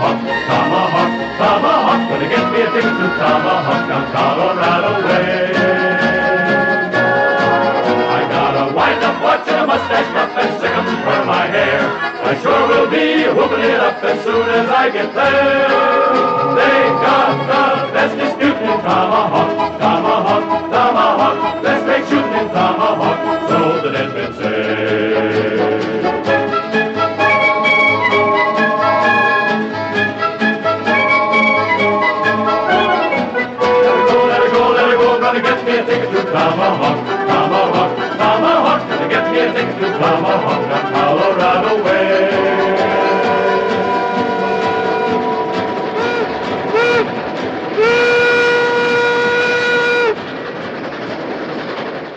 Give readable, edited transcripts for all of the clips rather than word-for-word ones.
Tomahawk, Tomahawk, Tomahawk. Gonna get me a ticket to Tomahawk down Colorado way. I got a wind-up watch and a mustache ruff and sick'em for my hair. I sure will be whooping it up as soon as I get there. They got the best dispute in Tomahawk, Tomahawk, Tomahawk. Let's make shooting in Tomahawk, so the dead men say. Get me a ticket to Tomahawk, Tomahawk, Tomahawk. Gonna get me a ticket to Tomahawk down Colorado way.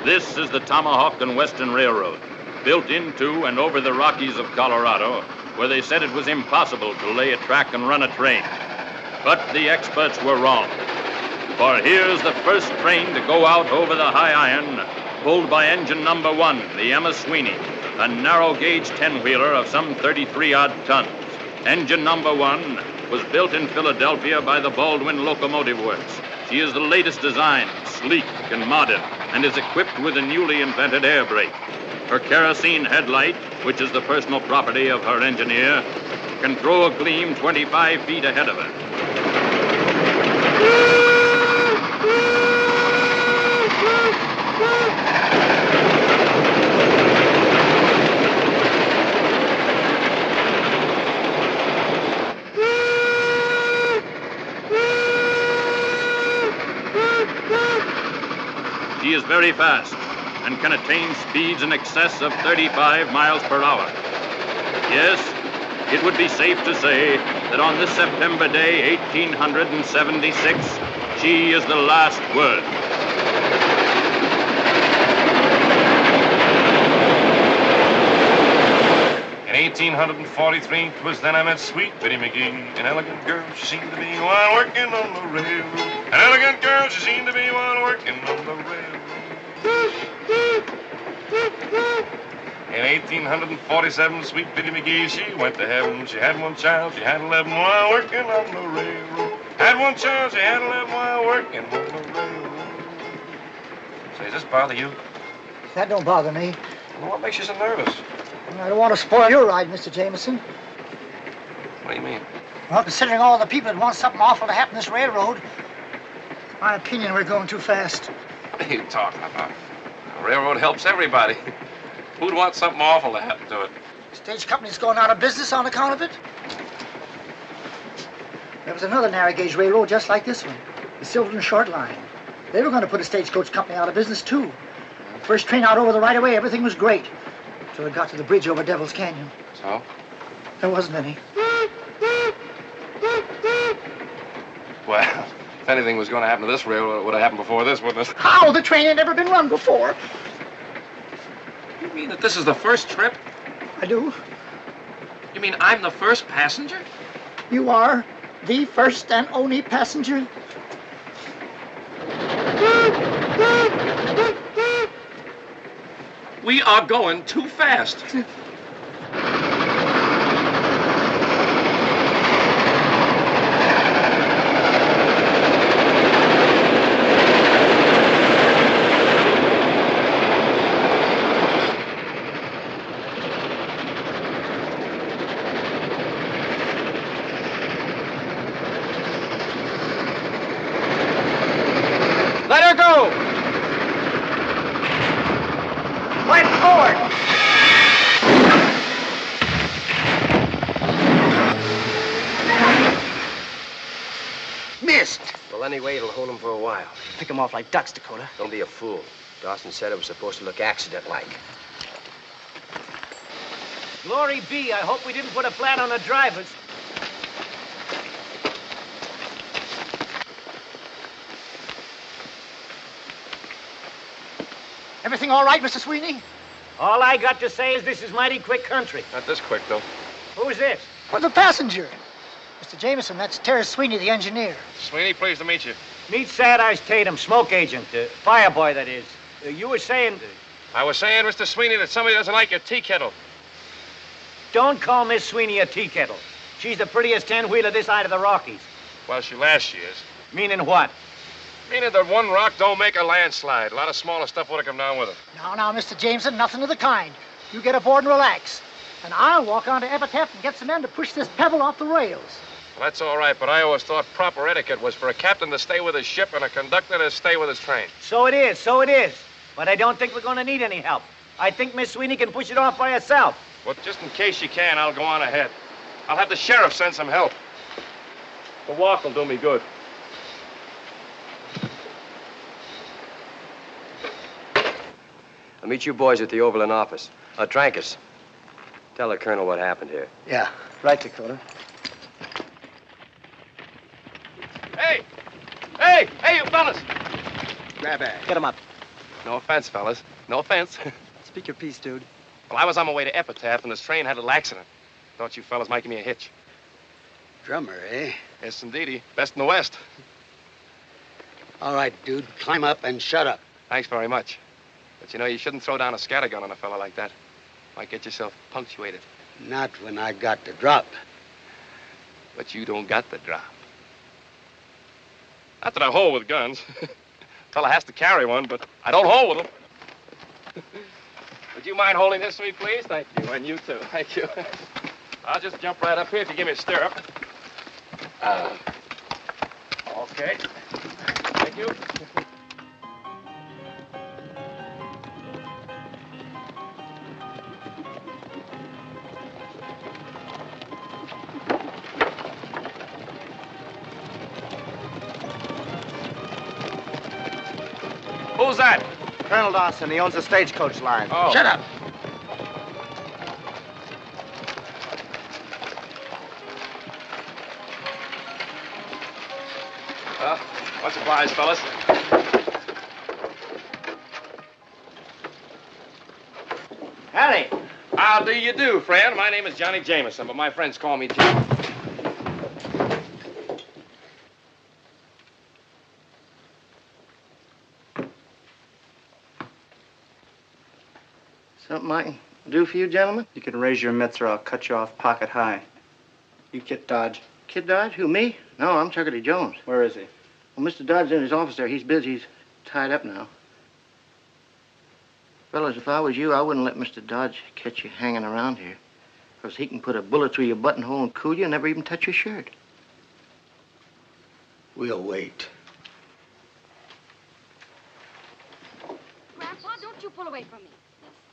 This is the Tomahawk and Western Railroad, built into and over the Rockies of Colorado, where they said it was impossible to lay a track and run a train. But the experts were wrong. For here's the first train to go out over the high iron, pulled by engine number 1, the Emma Sweeney, a narrow-gauge 10-wheeler of some 33-odd tons. Engine number 1 was built in Philadelphia by the Baldwin Locomotive Works. She is the latest design, sleek and modern, and is equipped with a newly invented air brake. Her kerosene headlight, which is the personal property of her engineer, can throw a gleam 25 feet ahead of her. She is very fast and can attain speeds in excess of 35 miles per hour. Yes, it would be safe to say that on this September day, 1876, she is the last word. In 1843, 'twas then I met sweet Biddy McGee, an elegant girl she seemed to be while working on the railroad. An elegant girl she seemed to be while working on the railroad. In 1847, sweet Biddy McGee, she went to heaven. She had one child, she had 11 while working on the railroad. Had one child, she had 11 while working on the railroad. Say, does this bother you? That don't bother me. Well, what makes you so nervous? I don't want to spoil your ride, Mr. Jameson. What do you mean? Well, considering all the people that want something awful to happen to this railroad, in my opinion, we're going too fast. What are you talking about? The railroad helps everybody. Who'd want something awful to happen to it? The stage company's going out of business on account of it. There was another narrow gauge railroad just like this one, the Silverton Short Line. They were going to put a stagecoach company out of business, too. First train out over the right-of-way, everything was great. Till it got to the bridge over Devil's Canyon. So? There wasn't any. Well, if anything was going to happen to this railroad, it would have happened before this, wouldn't it? How? The train ain't never been run before. You mean that this is the first trip? I do. You mean I'm the first passenger? You are the first and only passenger. We are going too fast. Let her go! Right forward! Missed! Well, anyway, it'll hold them for a while. Pick them off like ducks, Dakota. Don't be a fool. Dawson said it was supposed to look accident-like. Glory be, I hope we didn't put a flat on the drivers. Everything all right, Mr. Sweeney? All I got to say is this is mighty quick country. Not this quick, though. Who's this? Well, the passenger. Mr. Jameson, that's Terry Sweeney, the engineer. Sweeney, pleased to meet you. Meet Sad Eyes Tatum, smoke agent, fire boy, that is. You were saying... I was saying, Mr. Sweeney, that somebody doesn't like your tea kettle. Don't call Miss Sweeney a tea kettle. She's the prettiest 10-wheeler this side of the Rockies. Well, she last year's. Meaning what? Meaning that one rock don't make a landslide. A lot of smaller stuff would have come down with it. Now, Mr. Jameson, nothing of the kind. You get aboard and relax. And I'll walk on to Epitaph and get some men to push this pebble off the rails. Well, that's all right, but I always thought proper etiquette was for a captain to stay with his ship and a conductor to stay with his train. So it is, so it is. But I don't think we're going to need any help. I think Miss Sweeney can push it off by herself. Well, just in case she can, I'll go on ahead. I'll have the sheriff send some help. The walk will do me good. I'll meet you boys at the Overland office. Trankus, tell the colonel what happened here. Yeah, right, Dakota. Hey! Hey! Hey, you fellas! Grab bag. Get him up. No offense, fellas. No offense. Speak your piece, dude. Well, I was on my way to Epitaph, and this train had a little accident. Thought you fellas might give me a hitch. Drummer, eh? Yes, indeedy. Best in the West. All right, dude. Climb up and shut up. Thanks very much. But you know, you shouldn't throw down a scattergun on a fella like that. Might get yourself punctuated. Not when I got the drop. But you don't got the drop. Not that I hold with guns. Fella has to carry one, but I don't hold with them. Would you mind holding this for me, please? Thank you, and you too. Thank you. I'll just jump right up here if you give me a stirrup. Okay. Thank you. Who's that? Colonel Dawson, he owns the stagecoach line. Oh. Shut up. Much obliged, fellas. Harry! How do you do, friend? My name is Johnny Jameson, but my friends call me Jim. Something I can do for you, gentlemen? You can raise your mitts or I'll cut you off pocket high. You Kit Dodge. Kid Dodge? Who, me? No, I'm Chuckity Jones. Where is he? Well, Mr. Dodge's in his office there. He's busy. He's tied up now. Fellas, if I was you, I wouldn't let Mr. Dodge catch you hanging around here. Because he can put a bullet through your buttonhole and cool you and never even touch your shirt. We'll wait. Grandpa, don't you pull away from me.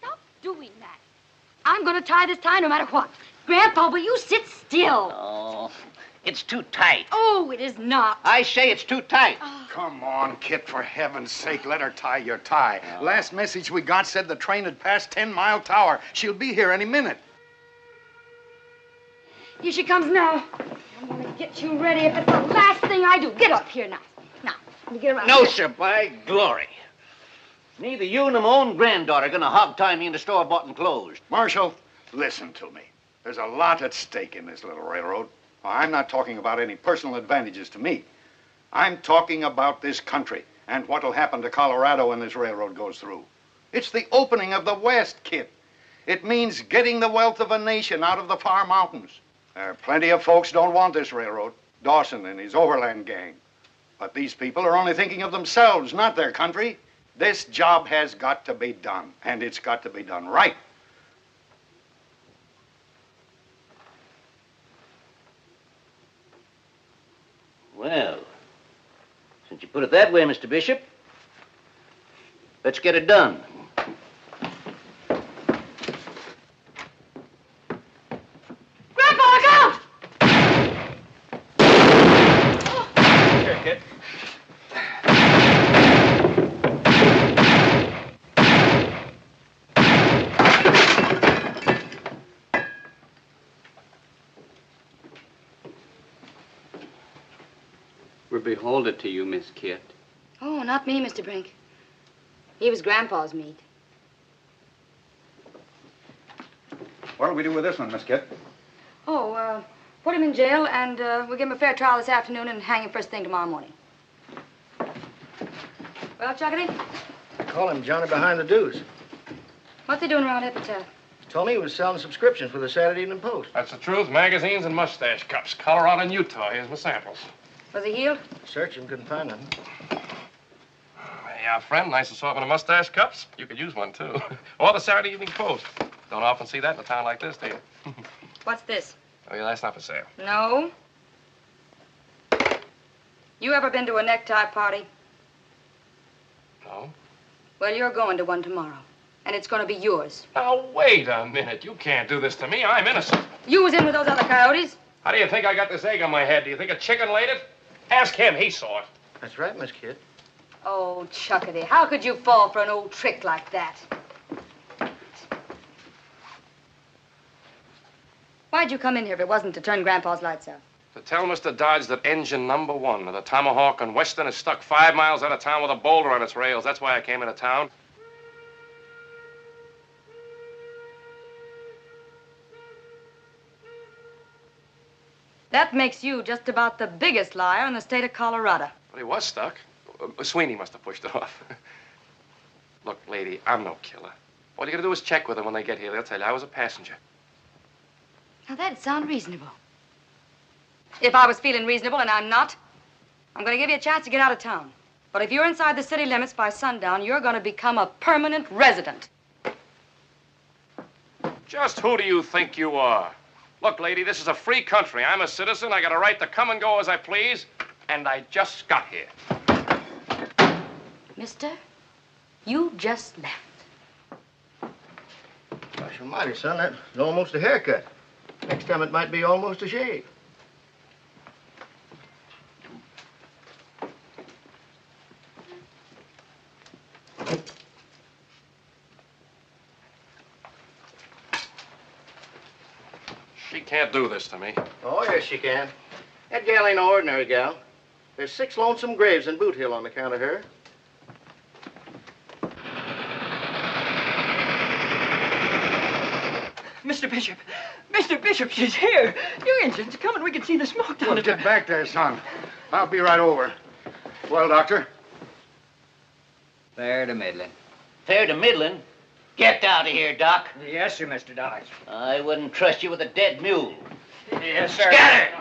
Stop doing that. I'm going to tie this tie no matter what. Grandpa, will you sit still? Oh, it's too tight. Oh, it is not. I say it's too tight. Come on, Kit, for heaven's sake, let her tie your tie. Last message we got said the train had passed 10 Mile Tower. She'll be here any minute. Here she comes now. I'm going to get you ready if it's the last thing I do. Get up here now. Now, let me get around No, here. sir, by glory. Neither you nor my own granddaughter are going to hog-tie me into store-bought and closed. Marshal, listen to me. There's a lot at stake in this little railroad. I'm not talking about any personal advantages to me. I'm talking about this country and what'll happen to Colorado when this railroad goes through. It's the opening of the West, Kit. It means getting the wealth of a nation out of the far mountains. There are plenty of folks don't want this railroad. Dawson and his overland gang. But these people are only thinking of themselves, not their country. This job has got to be done, and it's got to be done right. Well, since you put it that way, Mr. Bishop, let's get it done. Grandpa, look out! Here, kid. We're beholden to you, Miss Kit. Oh, not me, Mr. Brink. He was Grandpa's meat. What'll we do with this one, Miss Kit? Oh, put him in jail, and we'll give him a fair trial this afternoon and hang him first thing tomorrow morning. Well, Chuckity, Call him Johnny Behind the Deuce. what's he doing around Epitaph? Told me he was selling subscriptions for the Saturday Evening Post. That's the truth. Magazines and mustache cups. Colorado and Utah. Here's my samples. Was he healed? Searched him, couldn't find him. Yeah, friend, nice assortment of mustache cups. You could use one, too. Or the Saturday Evening Post. Don't often see that in a town like this, do you? What's this? Oh, yeah, that's not for sale. No. You ever been to a necktie party? No. Well, you're going to one tomorrow. And it's going to be yours. Now, wait a minute. You can't do this to me. I'm innocent. You was in with those other coyotes. How do you think I got this egg on my head? Do you think a chicken laid it? Ask him. He saw it. That's right, Miss Kid. Oh, Chuckity, how could you fall for an old trick like that? Why'd you come in here if it wasn't to turn Grandpa's lights out? To tell Mr. Dodge that engine number 1 of the Tomahawk and Western is stuck 5 miles out of town with a boulder on its rails. That's why I came into town. That makes you just about the biggest liar in the state of Colorado. But he was stuck. Sweeney must have pushed it off. Look, lady, I'm no killer. All you gotta do is check with them when they get here. They'll tell you I was a passenger. Now, that'd sound reasonable. If I was feeling reasonable, and I'm not, I'm going to give you a chance to get out of town. But if you're inside the city limits by sundown, you're going to become a permanent resident. Just who do you think you are? Look, lady, this is a free country. I'm a citizen. I got a right to come and go as I please. And I just got here. Mister, you just left. Gosh almighty, son, that's almost a haircut. Next time it might be almost a shave. She can't do this to me. Oh, yes, she can. That gal ain't no ordinary gal. There's 6 lonesome graves in Boot Hill on account of her. Mr. Bishop! Mr. Bishop, she's here! Your engine's coming. We can see the smoke down Well, get back there, son. I'll be right over. Well, Doctor? Fair to middling. Fair to middling? Get out of here, Doc. Yes, sir, Mr. Dodge. I wouldn't trust you with a dead mule. Yes, sir. Scatter!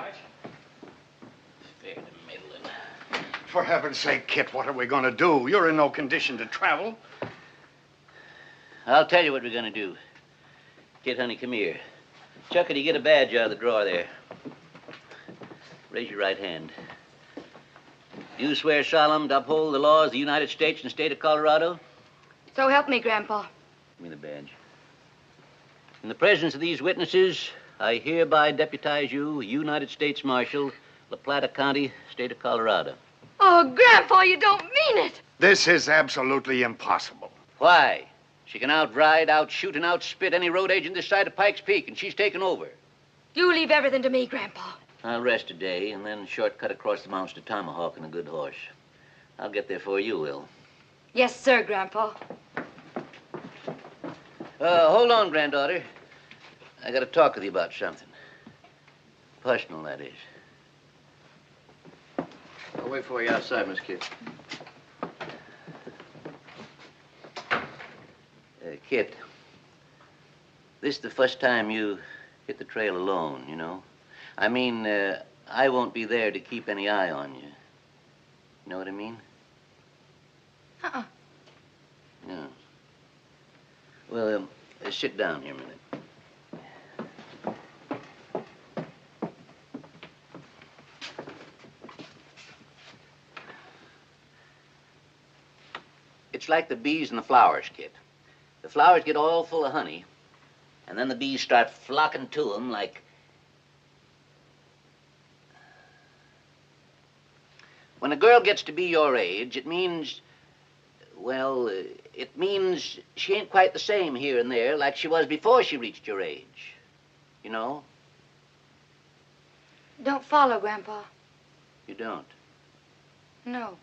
Fair to middling. For heaven's sake, Kit, what are we going to do? You're in no condition to travel. I'll tell you what we're gonna do. Kid, honey, come here. Chuckity, get a badge out of the drawer there. Raise your right hand. You swear solemn to uphold the laws of the United States and the state of Colorado? So help me, Grandpa. Give me the badge. In the presence of these witnesses, I hereby deputize you United States Marshal, La Plata County, state of Colorado. Oh, Grandpa, you don't mean it. This is absolutely impossible. Why? She can outride, outshoot, and outspit any road agent this side of Pikes Peak, and she's taken over. You leave everything to me, Grandpa. I'll rest a day and then shortcut across the mountains to Tomahawk on a good horse. I'll get there before you will. Yes, sir, Grandpa. Hold on, granddaughter. I got to talk with you about something. Personal, that is. I'll wait for you outside, Miss Kid. Kit, this is the first time you hit the trail alone, you know? I mean, I won't be there to keep any eye on you. You know what I mean? Uh-uh. No. Well, sit down here a minute. It's like the bees and the flowers, Kit. The flowers get all full of honey, and then the bees start flocking to them like... When a girl gets to be your age, it means... Well, it means she ain't quite the same here and there like she was before she reached your age. You know? Don't follow, Grandpa. You don't? No.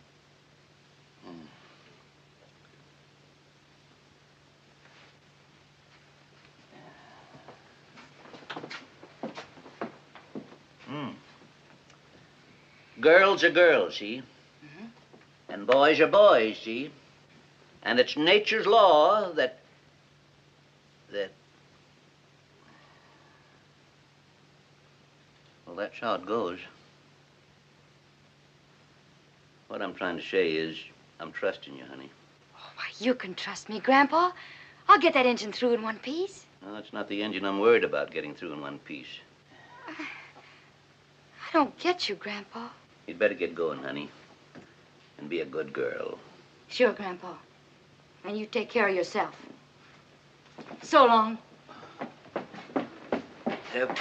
Girls are girls, see? Mm-hmm. And boys are boys, see? And it's nature's law that... Well, that's how it goes. What I'm trying to say is, I'm trusting you, honey. Why, you can trust me, Grandpa. I'll get that engine through in one piece. No, it's not the engine I'm worried about getting through in one piece. I don't get you, Grandpa. You'd better get going, honey. And be a good girl. Sure, Grandpa. And you take care of yourself. So long.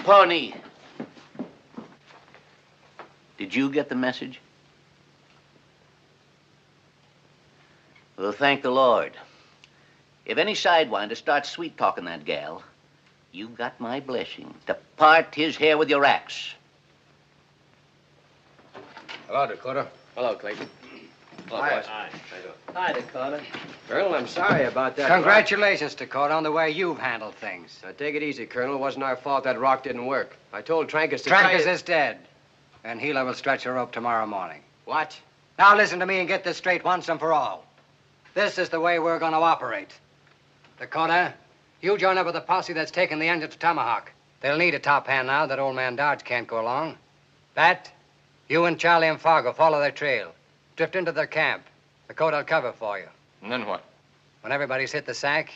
Pony. Did you get the message? Well, thank the Lord. If any sidewinder starts sweet-talking that gal, you've got my blessing to part his hair with your axe. Hello, Dakota. Hello, Clayton. Hello, boys. Hi, Dakota. Colonel, I'm sorry about that. Congratulations, Dakota, on the way you've handled things. Now, take it easy, Colonel. It wasn't our fault that rock didn't work. I told Trankus to Trankus is dead. And Gila will stretch a rope tomorrow morning. What? Now listen to me and get this straight once and for all. This is the way we're going to operate. Dakota, you join up with the posse that's taking the engine to Tomahawk. They'll need a top hand now that old man Dodge can't go along. Pat, you and Charlie and Fargo follow their trail. Drift into their camp. Dakota will cover for you. And then what? When everybody's hit the sack,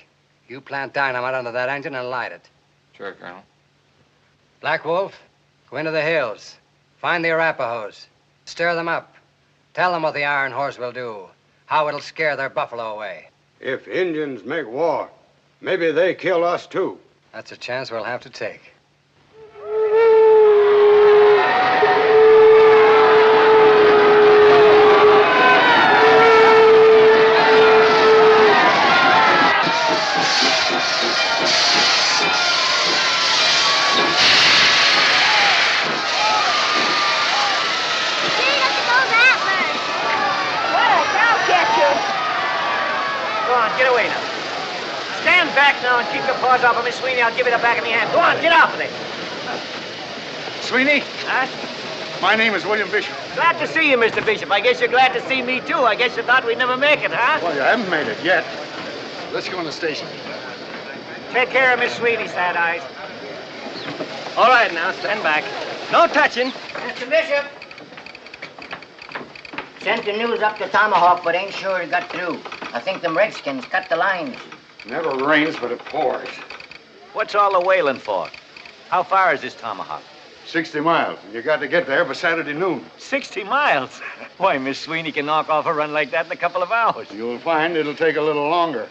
you plant dynamite under that engine and light it. Sure, Colonel. Black Wolf, go into the hills. Find the Arapahoes. Stir them up. Tell them what the Iron Horse will do. How it'll scare their buffalo away. If Indians make war, maybe they kill us too. That's a chance we'll have to take. Get away now. Stand back now and keep your paws off of me, Sweeney. I'll give you the back of my hand. Go on, get off of it. Sweeney? Huh? My name is William Bishop. Glad to see you, Mr. Bishop. I guess you're glad to see me, too. I guess you thought we'd never make it, huh? Well, you haven't made it yet. Let's go in the station. Take care of Miss Sweeney, Sad Eyes. All right, now, stand back. No touching. Mr. Bishop. Sent the news up to Tomahawk, but ain't sure it got through. I think them Redskins cut the lines. Never rains, but it pours. What's all the wailing for? How far is this Tomahawk? 60 miles. You got to get there by Saturday noon. 60 miles? Why, Miss Sweeney can knock off a run like that in a couple of hours. You'll find it'll take a little longer.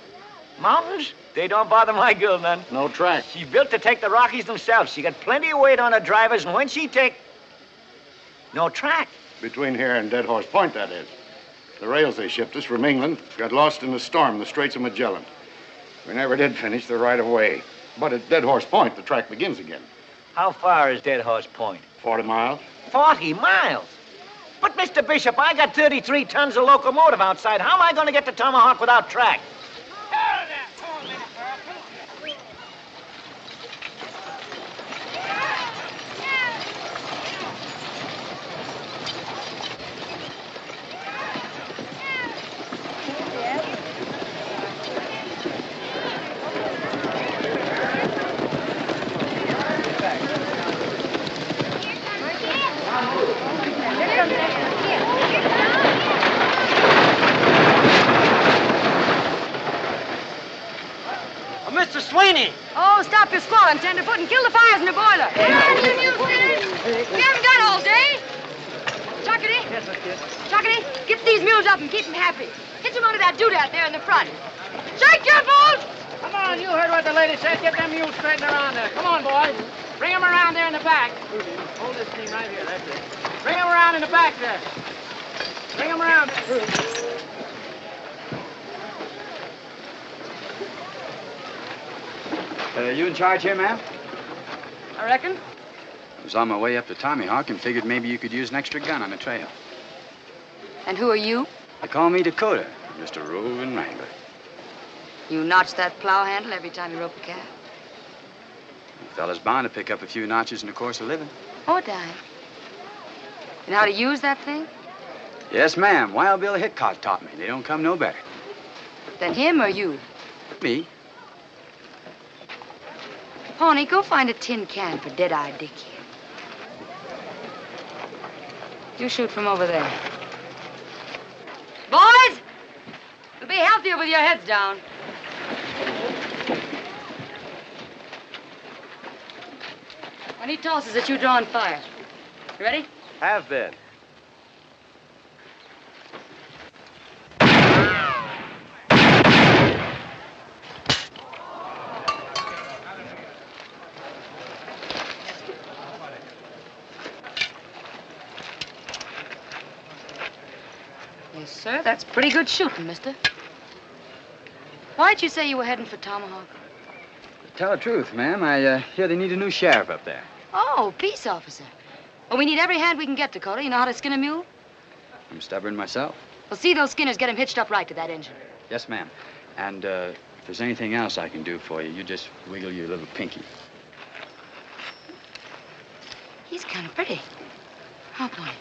Mountains? They don't bother my girl none. No track. She's built to take the Rockies themselves. She got plenty of weight on her drivers, and when she take... No track. Between here and Dead Horse Point, that is. The rails they shipped us from England got lost in a storm in the Straits of Magellan. We never did finish the right of way. But at Dead Horse Point, the track begins again. How far is Dead Horse Point? 40 miles. 40 miles? But, Mr. Bishop, I got 33 tons of locomotive outside. How am I going to get to Tomahawk without track? Mr. Sweeney! Oh, stop your squalling, tenderfoot, and kill the fires in the boiler. Come on, you newsers! We haven't got all day. Chuckity. Yes, kid. Chuckity, get these mules up and keep them happy. Hitch them onto that doodad there in the front. Shake your bulls! Come on, you heard what the lady said. Get them mules straightened around there. Come on, boys. Bring them around there in the back. Hold this thing right here, that's it. Bring them around in the back there. Bring them around. You in charge here, ma'am? I reckon. I was on my way up to Tomahawk and figured maybe you could use an extra gun on the trail. And who are you? They call me Dakota, Mr. Roving Wrangler. You notch that plow handle every time you rope a calf. A fella's bound to pick up a few notches in the course of living. Oh, Di. You know how to use that thing? Yes, ma'am. Wild Bill Hickok taught me. They don't come no better. Then him or you? Me? Pawnee, go find a tin can for Dead-Eye Dick here. You shoot from over there. Boys! You'll be healthier with your heads down. When he tosses it, you draw and fire. You ready? Have been. Yes, sir. That's pretty good shooting, mister. Why'd you say you were heading for Tomahawk? Tell the truth, ma'am. I hear they need a new sheriff up there. Oh, peace officer. Well, we need every hand we can get, Dakota. You know how to skin a mule? I'm stubborn myself. Well, see those skinners get him hitched up right to that engine. Yes, ma'am. And if there's anything else I can do for you, you just wiggle your little pinky. He's kind of pretty. Hop on him.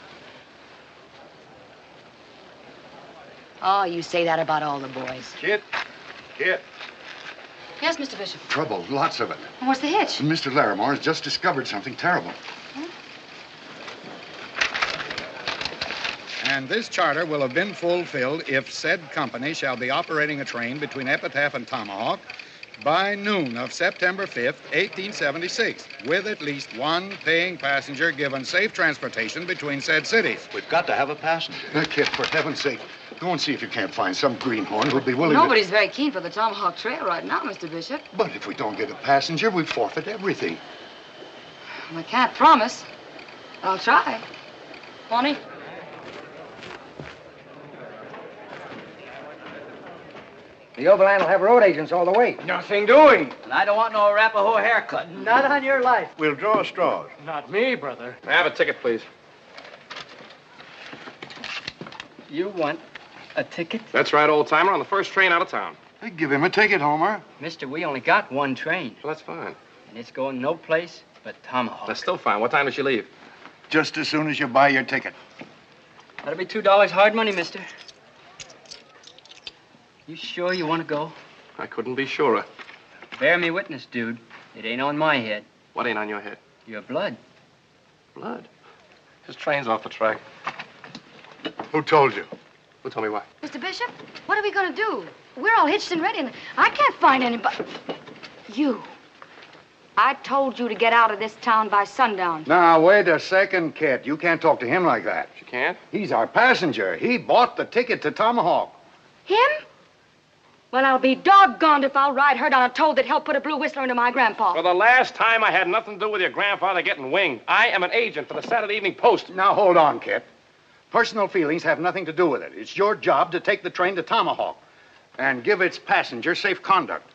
Oh, you say that about all the boys. Kid. Yes, Mr. Bishop. Trouble, lots of it. And what's the hitch? Mr. Larimore has just discovered something terrible. And this charter will have been fulfilled if said company shall be operating a train between Epitaph and Tomahawk by noon of September 5th, 1876, with at least one paying passenger given safe transportation between said cities. We've got to have a passenger. Kid, for heaven's sake, go and see if you can't find some greenhorn who'll be willing Nobody's very keen for the Tomahawk Trail right now, Mr. Bishop. But if we don't get a passenger, we forfeit everything. I can't promise. I'll try. Bonnie? The Overland will have road agents all the way. Nothing doing. And I don't want no Arapaho haircut. Not on your life. We'll draw straws. Not me, brother. I have a ticket, please. You want a ticket? That's right, old timer, on the first train out of town. Hey, give him a ticket, Homer. Mister, we only got one train. Well, that's fine. And it's going no place but Tomahawk. That's still fine. What time does she leave? Just as soon as you buy your ticket. That'll be $2 hard money, mister. You sure you want to go? I couldn't be surer. Bear me witness, dude. It ain't on my head. What ain't on your head? Your blood. Blood? His train's off the track. Who told you? Who told me what? Mr. Bishop, what are we going to do? We're all hitched and ready, and I can't find anybody. You. I told you to get out of this town by sundown. Now, wait a second, Kit. You can't talk to him like that. She can't? He's our passenger. He bought the ticket to Tomahawk. Him? Well, I'll be doggoned if I'll ride herd on a toad that helped put a blue whistler into my grandpa. For the last time, I had nothing to do with your grandfather getting winged. I am an agent for the Saturday Evening Post. Now, hold on, Kit. Personal feelings have nothing to do with it. It's your job to take the train to Tomahawk and give its passenger safe conduct.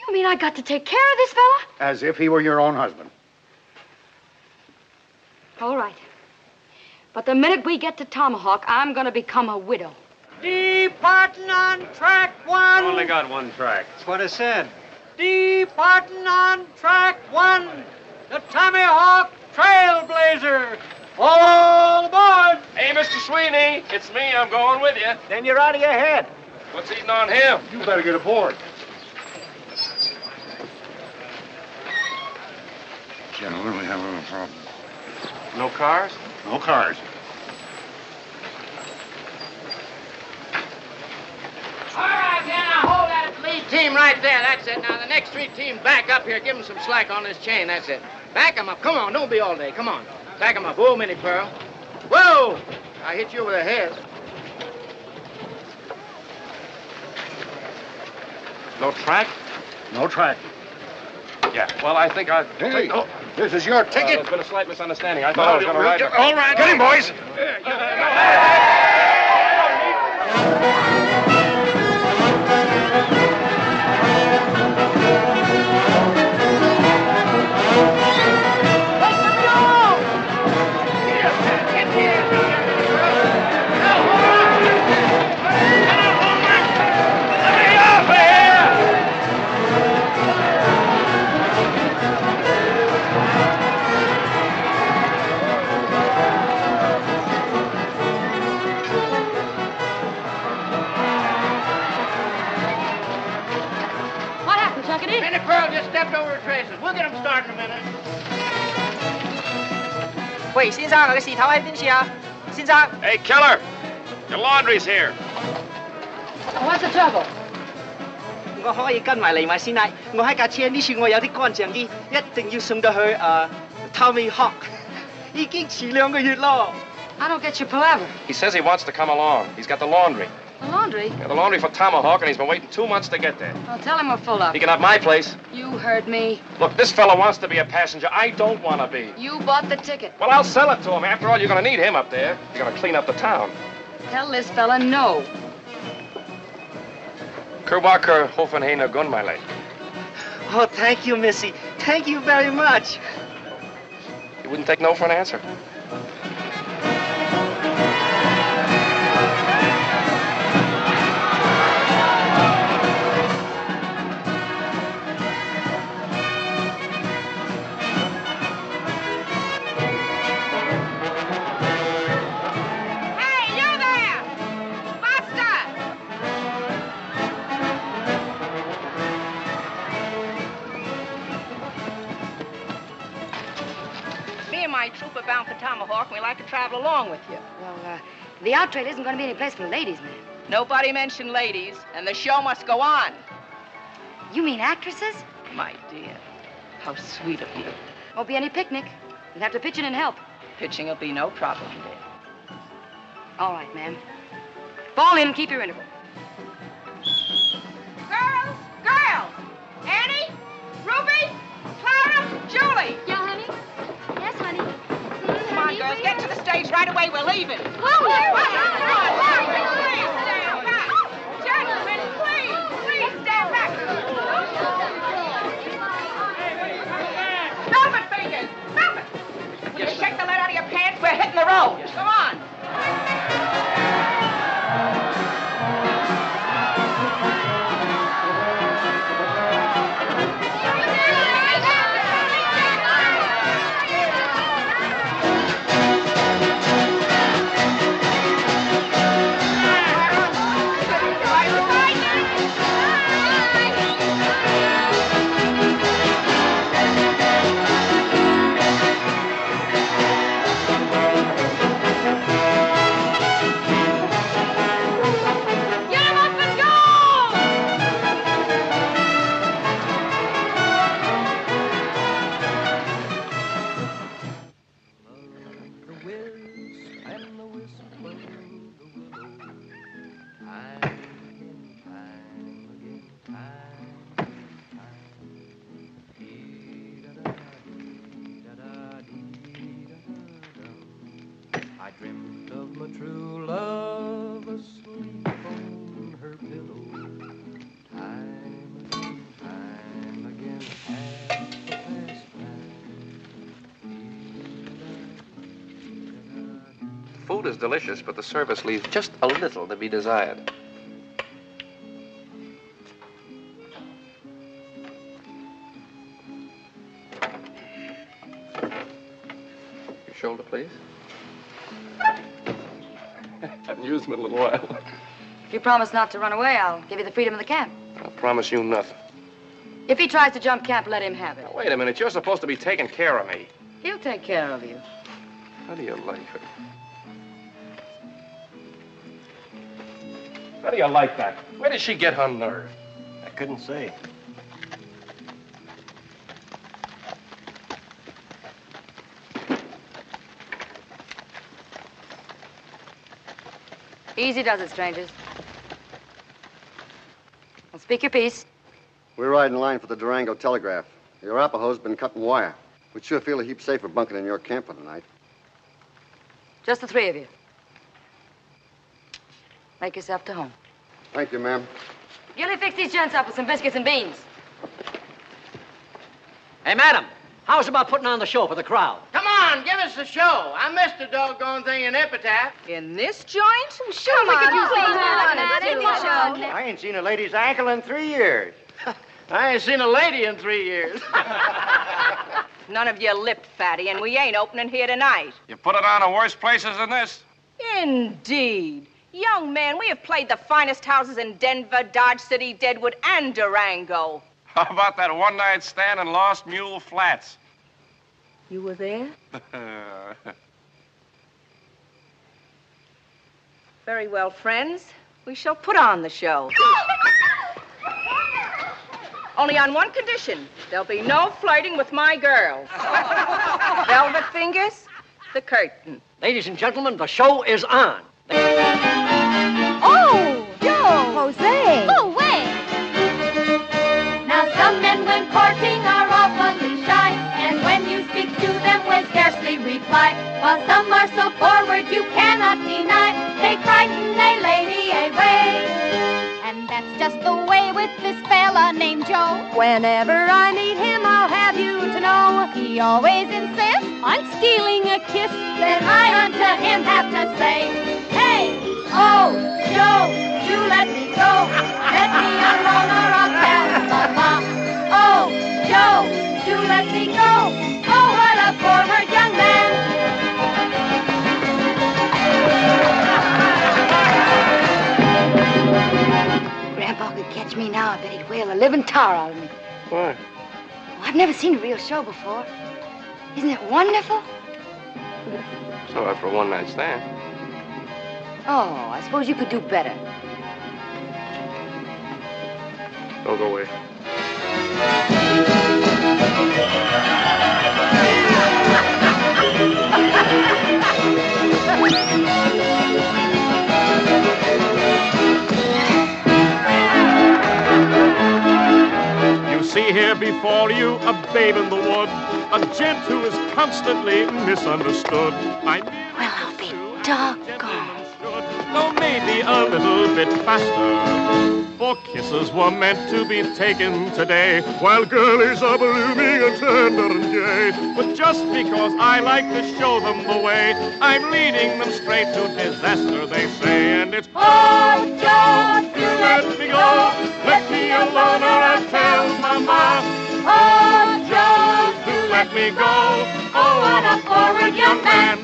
You mean I got to take care of this fella? As if he were your own husband. All right. But the minute we get to Tomahawk, I'm going to become a widow. Departing on track one. Only got one track. That's what I said. Departing on track one. The Tomahawk Trailblazer. All aboard. Hey, Mr. Sweeney, it's me. I'm going with you. Then you're out of your head. What's eating on him? You better get aboard. Gentlemen, we have a problem. No cars? No cars. All right, now hold that lead team right there. That's it. Now, the next three teams back up here. Give them some slack on this chain. That's it. Back them up. Come on. Don't be all day. Come on. Back them up. Whoa, Minnie Pearl. Whoa! I hit you over the head. No track? No track. Yeah. Well, I think I... Hey, this is your ticket. There's been a slight misunderstanding. I thought I was going to ride... All right. Get him, boys. Minnie Pearl just stepped over her traces. We'll get them started in a minute. 喂，先生，我嘅事頭喺邊處啊？先生。Hey, Keller, your laundry's here. What's the trouble? 我可以跟埋嚟埋先啦。我喺架車呢處我有啲乾淨衣，一定要送到去Tommy Hawk。已經遲2個月咯。I don't get your palaver. He says he wants to come along. He's got the laundry. The laundry? Yeah, the laundry for Tomahawk, and he's been waiting 2 months to get there. Well, tell him we're full up. He can have my place. You heard me. Look, this fella wants to be a passenger. I don't want to be. You bought the ticket. Well, I'll sell it to him. After all, you're going to need him up there. You're going to clean up the town. Tell this fella no. Kerwaker Hoffenheiner Gunmeile. Oh, thank you, Missy. Thank you very much. You wouldn't take no for an answer? My troop are bound for Tomahawk, and we'd like to travel along with you. Well, the out trail isn't going to be any place for ladies, ma'am. Nobody mentioned ladies, and the show must go on. You mean actresses? My dear, how sweet of you. Won't be any picnic. You'll have to pitch in and help. Pitching will be no problem, dear. All right, ma'am. Fall in and keep your interval. Girls! Girls! Annie? Ruby? Clara? Julie! Yeah, honey? Yes, honey. Come on, girls, get to the stage right away. We're leaving. Oh, Please stand back. Gentlemen, please stand back. Stop it, fingers. Stop it. Will you shake the lead out of your pants? We're hitting the road. Come on. Food is delicious, but the service leaves just a little to be desired. Your shoulder, please. Haven't used them in a little while. If you promise not to run away, I'll give you the freedom of the camp. I promise you nothing. If he tries to jump camp, let him have it. Now, wait a minute. You're supposed to be taking care of me. He'll take care of you. How do you like her? How do you like that? Where did she get her nerve? I couldn't say. Easy does it, strangers. Well, speak your piece. We're riding line for the Durango Telegraph. The Arapahoe's been cutting wire. We'd sure feel a heap safer bunking in your camp for the night. Just the three of you. Make yourself to home. Thank you, ma'am. Gilly, fix these gents up with some biscuits and beans. Hey, madam, how's about putting on the show for the crowd? Come on, give us the show. I missed the doggone thing in Epitaph. In this joint? Sure, we could use I ain't seen a lady's ankle in 3 years. I ain't seen a lady in 3 years. None of you lipped, fatty, and we ain't opening here tonight. You put it on in worse places than this? Indeed. Young man, we have played the finest houses in Denver, Dodge City, Deadwood, and Durango. How about that one-night stand in Lost Mule Flats? You were there? Very well, friends. We shall put on the show. Only on one condition. There'll be no flirting with my girls. Velvet fingers, the curtain. Ladies and gentlemen, the show is on. Oh, Joe! Jose! Oh, wait! Now, some men, when courting, are awfully shy, and when you speak to them, will scarcely reply. While some are so forward, you cannot deny, they frighten a lady away. And that's just the way with this fella named Joe. Whenever I meet him, I'll have you to know, he always insists on stealing a kiss. Then I unto him have to say, hey, oh, Joe, do let me go. Let me alone or I'll tell Mama. Oh, Joe, do let me go. Oh, what a forward young man. Grandpa could catch me now, I bet he'd whale a living tar out of me. Why? Oh, I've never seen a real show before. Isn't it wonderful? It's all right for a one-night stand. Oh, I suppose you could do better. Don't go away. You see here before you a babe in the wood, a gent who is constantly misunderstood. Well, I'll be doggone. Though maybe a little bit faster, for kisses were meant to be taken today, while girlies are blooming and tender and gay. But just because I like to show them the way, I'm leading them straight to disaster, they say. And it's, oh, Joe, do let me go. Let me alone or I'll tell Mama. Oh, Joe, do let me go. Oh, what a forward young man.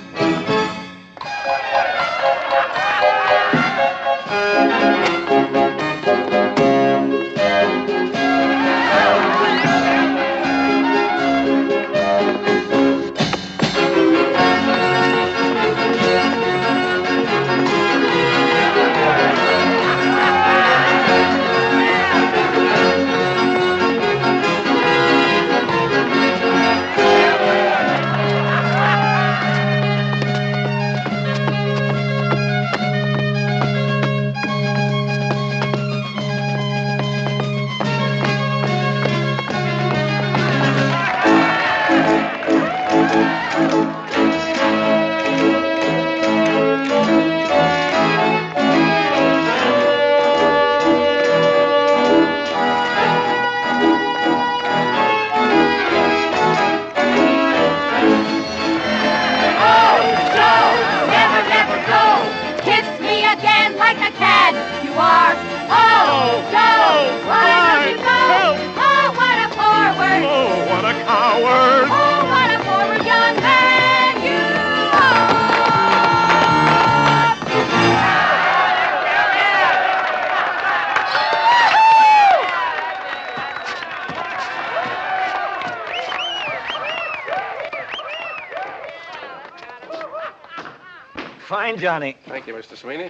Fine, Johnny. Thank you, Mr. Sweeney.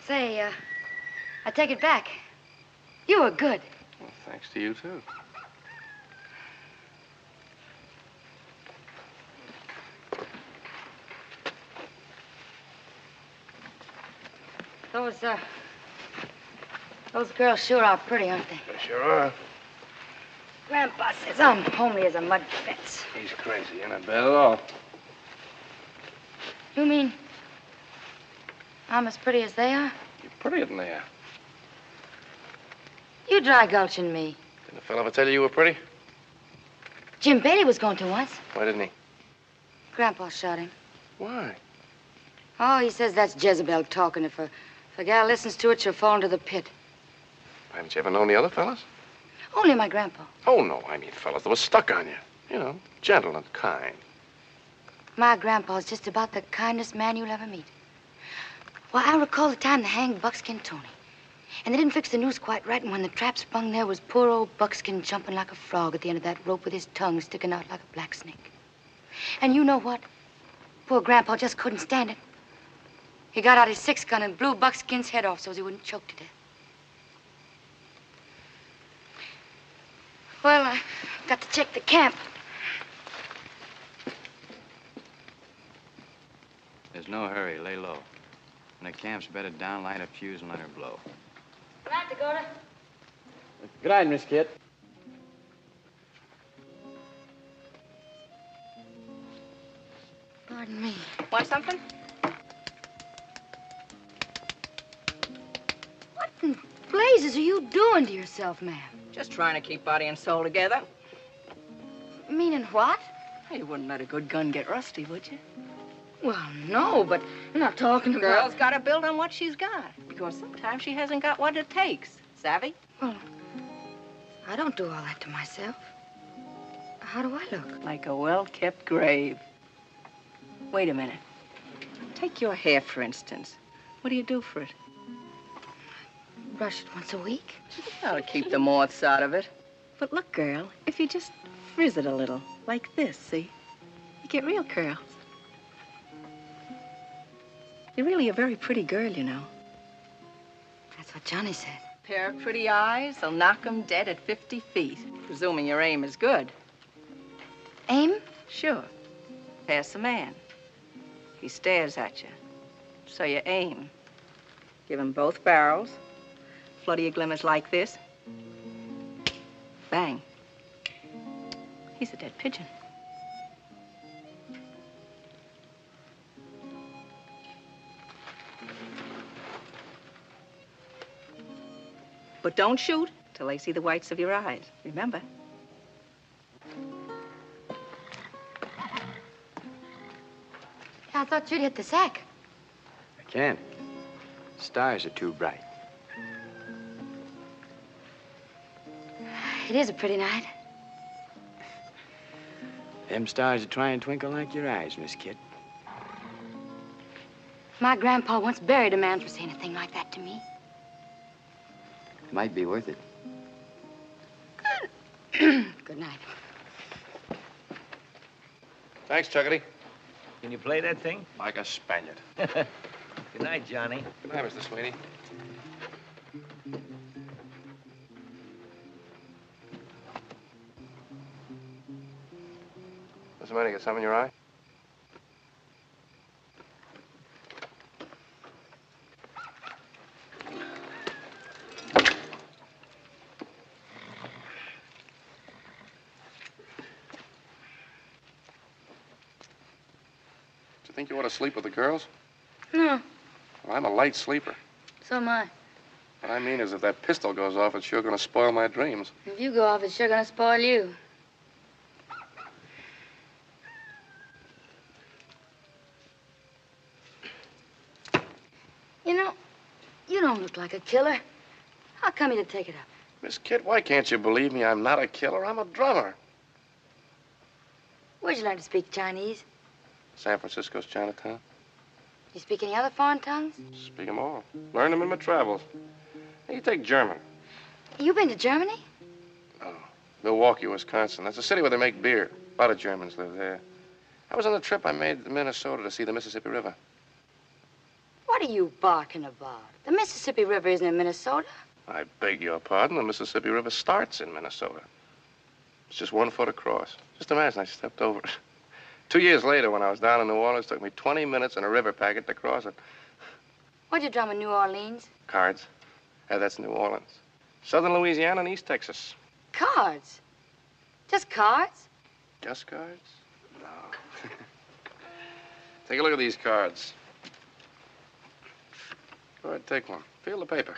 Say, I take it back. You were good. Well, thanks to you, too. Those girls sure are pretty, aren't they? They sure are. Grandpa says I'm homely as a mud fence. He's crazy. You're not bad at all. You mean I'm as pretty as they are? You're prettier than they are. You dry gulching me. Didn't a fella ever tell you were pretty? Jim Bailey was going to once. Why didn't he? Grandpa shot him. Why? Oh, he says that's Jezebel talking. If a gal listens to it, she'll fall into the pit. Haven't you ever known the other fellas? Only my grandpa. Oh, no, I mean fellas that were stuck on you. You know, gentle and kind. My grandpa's just about the kindest man you'll ever meet. Well, I recall the time they hanged Buckskin Tony. And they didn't fix the noose quite right, and when the trap sprung, there was poor old Buckskin jumping like a frog at the end of that rope with his tongue sticking out like a black snake. And you know what? Poor Grandpa just couldn't stand it. He got out his 6-gun and blew Buckskin's head off so he wouldn't choke to death. Well, I got to check the camp. There's no hurry. Lay low. When the camp's bedded down, light a fuse and let her blow. Good night, Dakota. Good night, Miss Kit. Pardon me. Want something? What in blazes are you doing to yourself, ma'am? Just trying to keep body and soul together. Meaning what? You wouldn't let a good gun get rusty, would you? Well, no, but I'm not talking about... Girl's got to build on what she's got. Because sometimes she hasn't got what it takes. Savvy? Well, I don't do all that to myself. How do I look? Like a well-kept grave. Wait a minute. Take your hair, for instance. What do you do for it? Brush it once a week. That'll keep the moths out of it. But look, girl, if you just frizz it a little, like this, see? You get real curls. You're really a very pretty girl, you know. That's what Johnny said. Pair of pretty eyes, they'll knock 'em dead at 50 feet, presuming your aim is good. Aim? Sure. Pass the man. He stares at you. So you aim. Give him both barrels. Flood of your glimmers like this. Bang. He's a dead pigeon. But don't shoot till they see the whites of your eyes. Remember? I thought you'd hit the sack. I can't. Stars are too bright. It is a pretty night. Them stars are trying to twinkle like your eyes, Miss Kit. My grandpa once buried a man for saying a thing like that to me. Might be worth it. Good night. Thanks, Chuckity. Can you play that thing? Like a Spaniard. Good night, Johnny. Good night, Mr. Sweeney. What's the matter? You got something in your eye? Do you think you ought to sleep with the girls? No, Well, I'm a light sleeper. so am I. What I mean is, if that pistol goes off, it's sure going to spoil my dreams. If you go off, it's sure gonna spoil you. You know, you don't look like a killer. How come you to take it up? Miss Kit, why can't you believe me? I'm not a killer. I'm a drummer. Where'd you learn to speak Chinese? San Francisco's Chinatown. You speak any other foreign tongues? Speak them all. Learned them in my travels. Hey, you take German. You been to Germany? Milwaukee, Wisconsin. That's a city where they make beer. A lot of Germans live there. I was on the trip I made to Minnesota to see the Mississippi River. What are you barking about? The Mississippi River isn't in Minnesota. I beg your pardon. The Mississippi River starts in Minnesota. It's just 1 foot across. Just imagine I stepped over it. 2 years later, when I was down in New Orleans, it took me 20 minutes in a river packet to cross it. What'd you drum in New Orleans? Cards. Yeah, that's New Orleans. Southern Louisiana and East Texas. Cards. Just cards? Just cards? No. Take a look at these cards. Go ahead, take one. Feel the paper.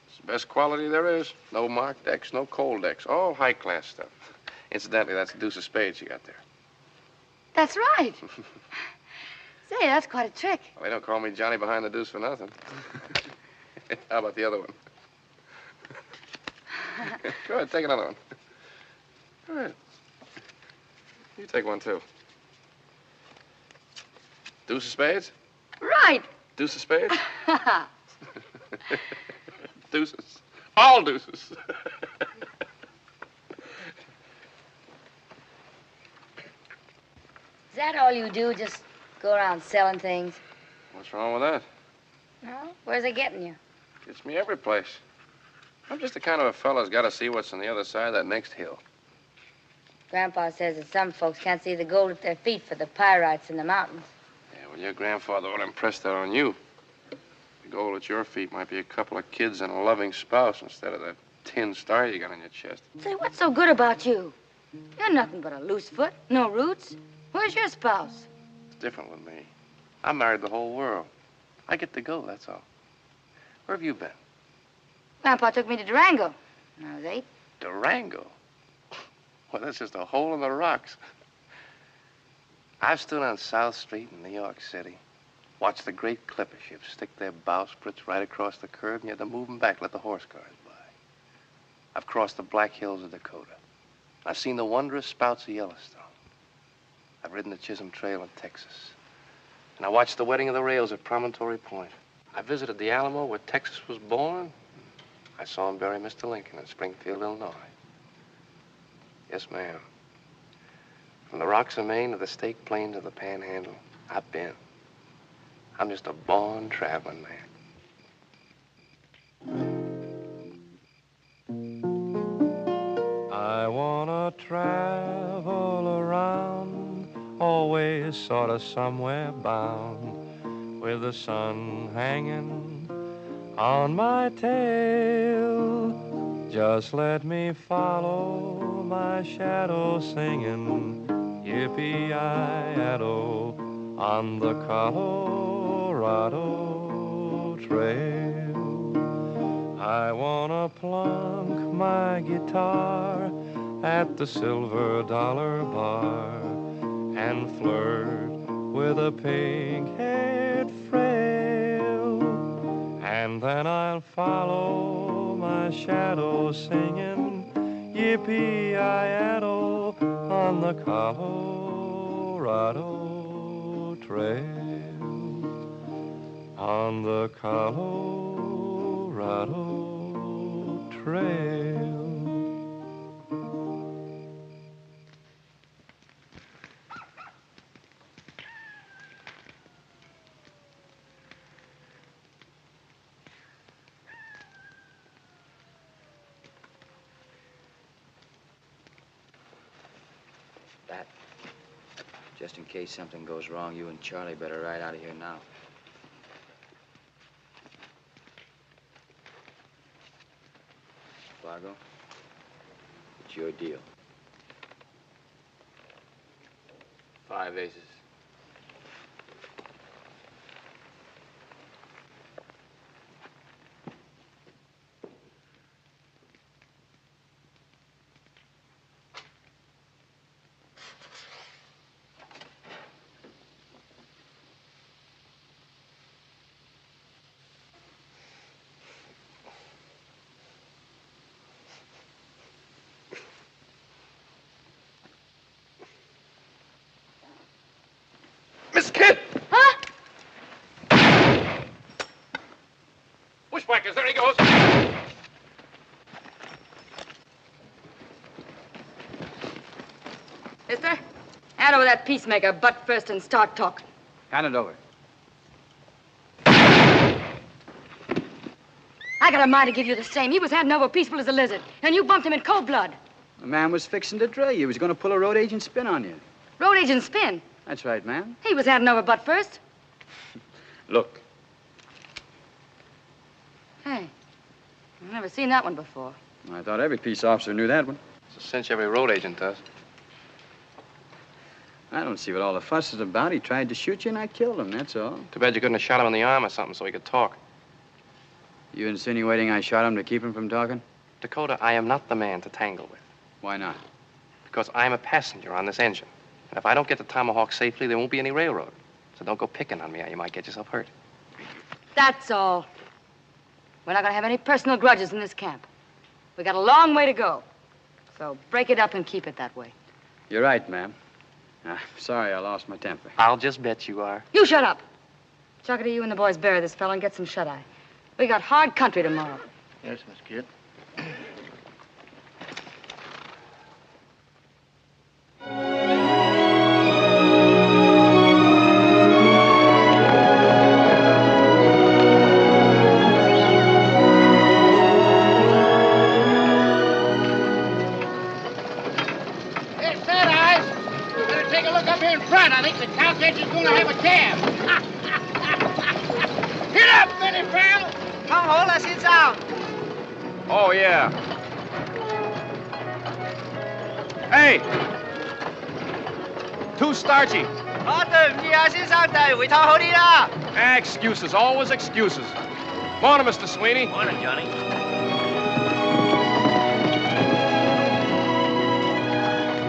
It's the best quality there is. No marked decks, no cold decks. All high-class stuff. Incidentally, that's the deuce of spades you got there. That's right. Say, that's quite a trick. Well, they don't call me Johnny behind the deuce for nothing. How about the other one? Go ahead, take another one. Go ahead. You take one, too. Deuce of spades? Right. Deuce of spades? Deuces. All deuces. Is that all you do, just go around selling things? What's wrong with that? No? Where's it getting you? Gets me every place. I'm just the kind of a fella's got to see what's on the other side of that next hill. Grandpa says that some folks can't see the gold at their feet for the pyrites in the mountains. Yeah, well, your grandfather would impress that on you. The gold at your feet might be a couple of kids and a loving spouse instead of that tin star you got on your chest. Say, what's so good about you? You're nothing but a loose foot, no roots. Where's your spouse? It's different with me. I married the whole world. I get to go, that's all. Where have you been? Grandpa took me to Durango when I was 8. Durango? Well, that's just a hole in the rocks. I've stood on South Street in New York City, watched the great clipper ships stick their bowsprits right across the curb, and you had to move them back, let the horse cars by. I've crossed the Black Hills of Dakota. I've seen the wondrous spouts of Yellowstone. I've ridden the Chisholm Trail in Texas. And I watched the wedding of the rails at Promontory Point. I visited the Alamo where Texas was born. I saw him bury Mr. Lincoln in Springfield, Illinois. Yes, ma'am. From the rocks of Maine to the Stake Plains of the Panhandle, I've been. I'm just a born traveling man. I wanna travel around, always sort of somewhere bound, with the sun hanging on my tail. Just let me follow my shadow singing, yippee-yi-yado, on the Colorado Trail. I wanna plunk my guitar at the Silver Dollar Bar and flirt with a pink-haired frail. And then I'll follow my shadow singing, yippee-yi-yado, on the Colorado Trail. On the Colorado Trail. That, just in case something goes wrong, you and Charlie better ride out of here now. Fargo, it's your deal. 5 aces. Miss Kid! Huh? Bushwhackers, there he goes. Mister, hand over that peacemaker butt first and start talking. Hand it over. I got a mind to give you the same. He was handing over peaceful as a lizard, and you bumped him in cold blood. The man was fixing to drill you. He was going to pull a road agent spin on you. Road agent spin? That's right, ma'am. He was handing over butt first. Look. Hey, I've never seen that one before. I thought every peace officer knew that one. It's a cinch every road agent does. I don't see what all the fuss is about. He tried to shoot you, and I killed him, that's all. Too bad you couldn't have shot him in the arm or something so he could talk. You insinuating I shot him to keep him from talking? Dakota, I am not the man to tangle with. Why not? Because I'm a passenger on this engine. And if I don't get to Tomahawk safely, there won't be any railroad. So don't go picking on me or you might get yourself hurt. That's all. We're not going to have any personal grudges in this camp. We got a long way to go. So break it up and keep it that way. You're right, ma'am. Sorry I lost my temper. I'll just bet you are. You shut up. Chuckity, you and the boys bury this fellow and get some shut-eye. We got hard country tomorrow. Yes, Miss Kid. sit down. Oh, yeah. Hey! Too starchy. Excuses, always excuses. Morning, Mr. Sweeney. Morning, Johnny.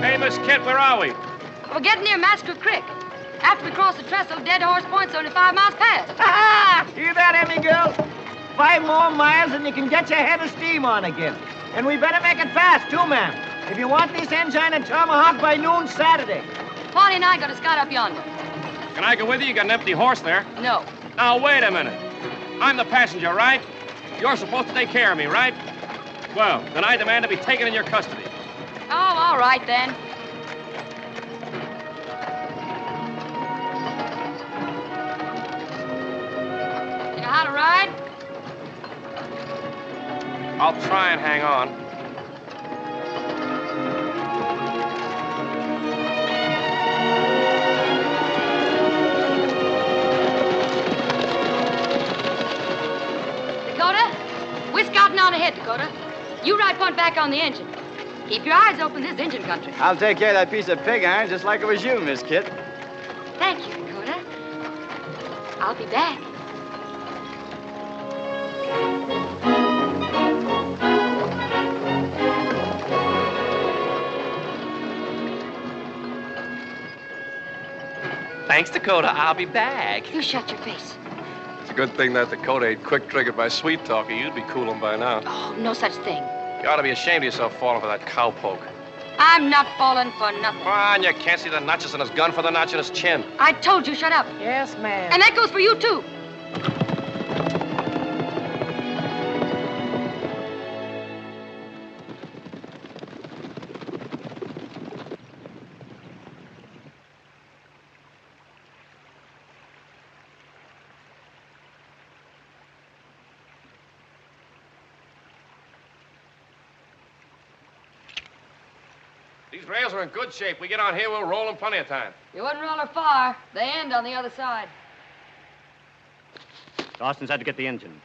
Hey, Miss Kent, where are we? We're getting near Massacre Creek. After we cross the trestle, Dead Horse Point's only 5 miles past. Hear that, Emmy girl? 5 more miles and you can get your head of steam on again. And we better make it fast, too, ma'am. If you want this engine at Tomahawk by noon Saturday. Pawnee and I got a scout up yonder. Can I go with you? You got an empty horse there. No. Now, wait a minute. I'm the passenger, right? You're supposed to take care of me, right? Well, then I demand to be taken in your custody. Oh, all right, then. You know how to ride? I'll try and hang on. Dakota, we're scouting out ahead, Dakota. You ride point back on the engine. Keep your eyes open, this engine country. I'll take care of that piece of pig iron just like it was you, Miss Kit. Thank you, Dakota. I'll be back. Thanks, Dakota. I'll be back. You shut your face. It's a good thing that Dakota ain't quick-triggered by sweet-talking. You'd be cooling by now. Oh, no such thing. You ought to be ashamed of yourself falling for that cowpoke. I'm not falling for nothing. Come on, you can't see the notches in his gun for the notch in his chin. I told you, shut up. Yes, ma'am. And that goes for you, too. These rails are in good shape. We get on here, we'll roll in plenty of time. You wouldn't roll her far. They end on the other side. Dawson's had to get the engine.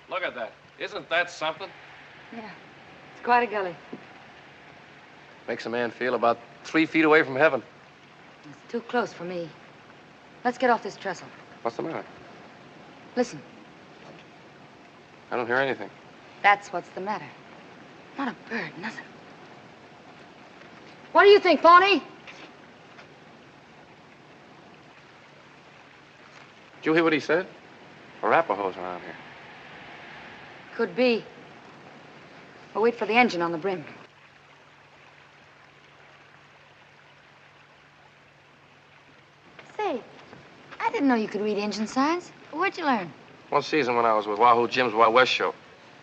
Look at that. Isn't that something? Yeah, it's quite a gully. Makes a man feel about 3 feet away from heaven. It's too close for me. Let's get off this trestle. What's the matter? Listen, I don't hear anything. that's what's the matter. Not a bird, nothing. What do you think, Pawnee? Did you hear what he said? Arapahoes around here. Could be. We'll wait for the engine on the brim. Say, I didn't know you could read engine signs. Where'd you learn? One season when I was with Wahoo Jim's Wild West show.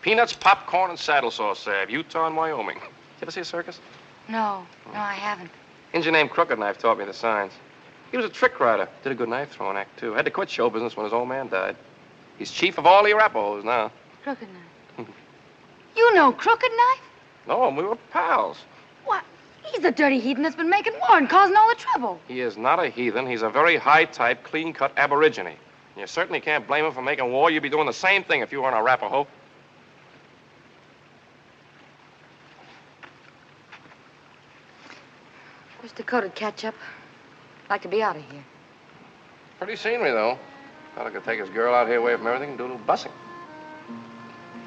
Peanuts, popcorn, and saddle sauce salve. Utah and Wyoming. Did you ever see a circus? No, I haven't. Engine named Crooked Knife taught me the signs. He was a trick rider. Did a good knife throwing act, too. Had to quit show business when his old man died. He's chief of all the Arapahoes now. Crooked Knife. You know Crooked Knife? No, we were pals. What? He's the dirty heathen that's been making war and causing all the trouble. He is not a heathen. He's a very high-type, clean-cut aborigine. And you certainly can't blame him for making war. You'd be doing the same thing if you were an Arapaho. Wish Dakota'd catch up. Like to be out of here. Pretty scenery, though. Thought I could take his girl out here away from everything and do a little bussing.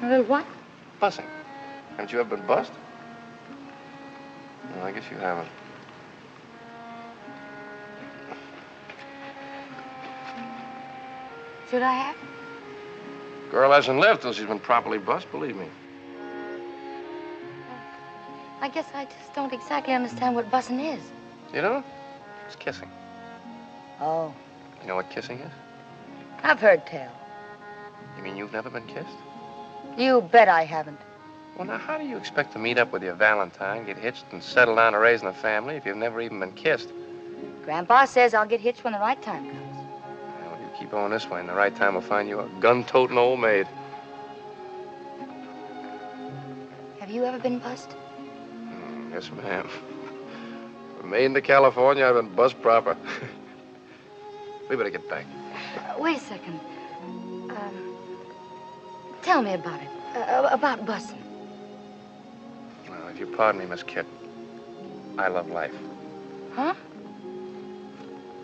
A little what? Bussing. Haven't you ever been bussed? No, I guess you haven't. Should I have? Girl hasn't lived till she's been properly bussed, believe me. I guess I just don't exactly understand what bussing is. You don't? It's kissing. Oh. You know what kissing is? I've heard tell. You mean you've never been kissed? You bet I haven't. Well, now, how do you expect to meet up with your Valentine, get hitched, and settle down to raising a family if you've never even been kissed? Grandpa says I'll get hitched when the right time comes. Well, you keep on this way, and the right time will find you a gun-toting old maid. Have you ever been bussed? Yes, ma'am. From Maine to California, I've been bussed proper. We better get back. Wait a second. Tell me about it. About busing. Well, if you pardon me, Miss Kit, I love life. Huh?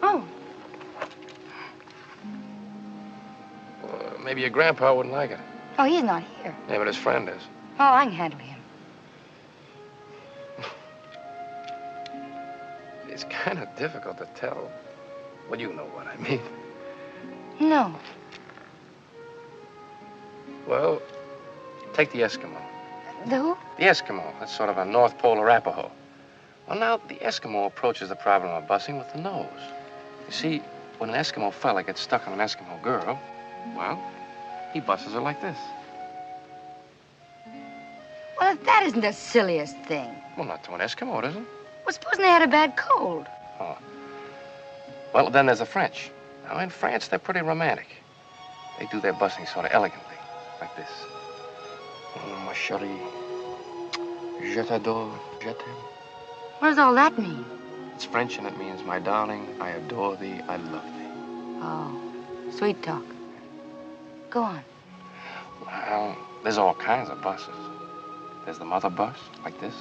Oh. Well, maybe your grandpa wouldn't like it. Oh, he's not here. Yeah, but his friend is. Oh, I can handle him. It's kind of difficult to tell. Well, you know what I mean. No. Well, take the Eskimo. The who? The Eskimo. That's sort of a North Pole Arapaho. Well, now, the Eskimo approaches the problem of busing with the nose. You see, when an Eskimo fella gets stuck on an Eskimo girl, well, he busses her like this. Well, that isn't the silliest thing. Well, not to an Eskimo, it isn't. Well, supposing they had a bad cold. Oh. Well, then there's the French. Now, in France, they're pretty romantic. They do their busing sort of elegantly, like this. Oh, ma chérie, je t'adore, je t'aime. What does all that mean? It's French, and it means, my darling, I adore thee, I love thee. Oh, sweet talk. Go on. Well, there's all kinds of buses. There's the mother bus, like this.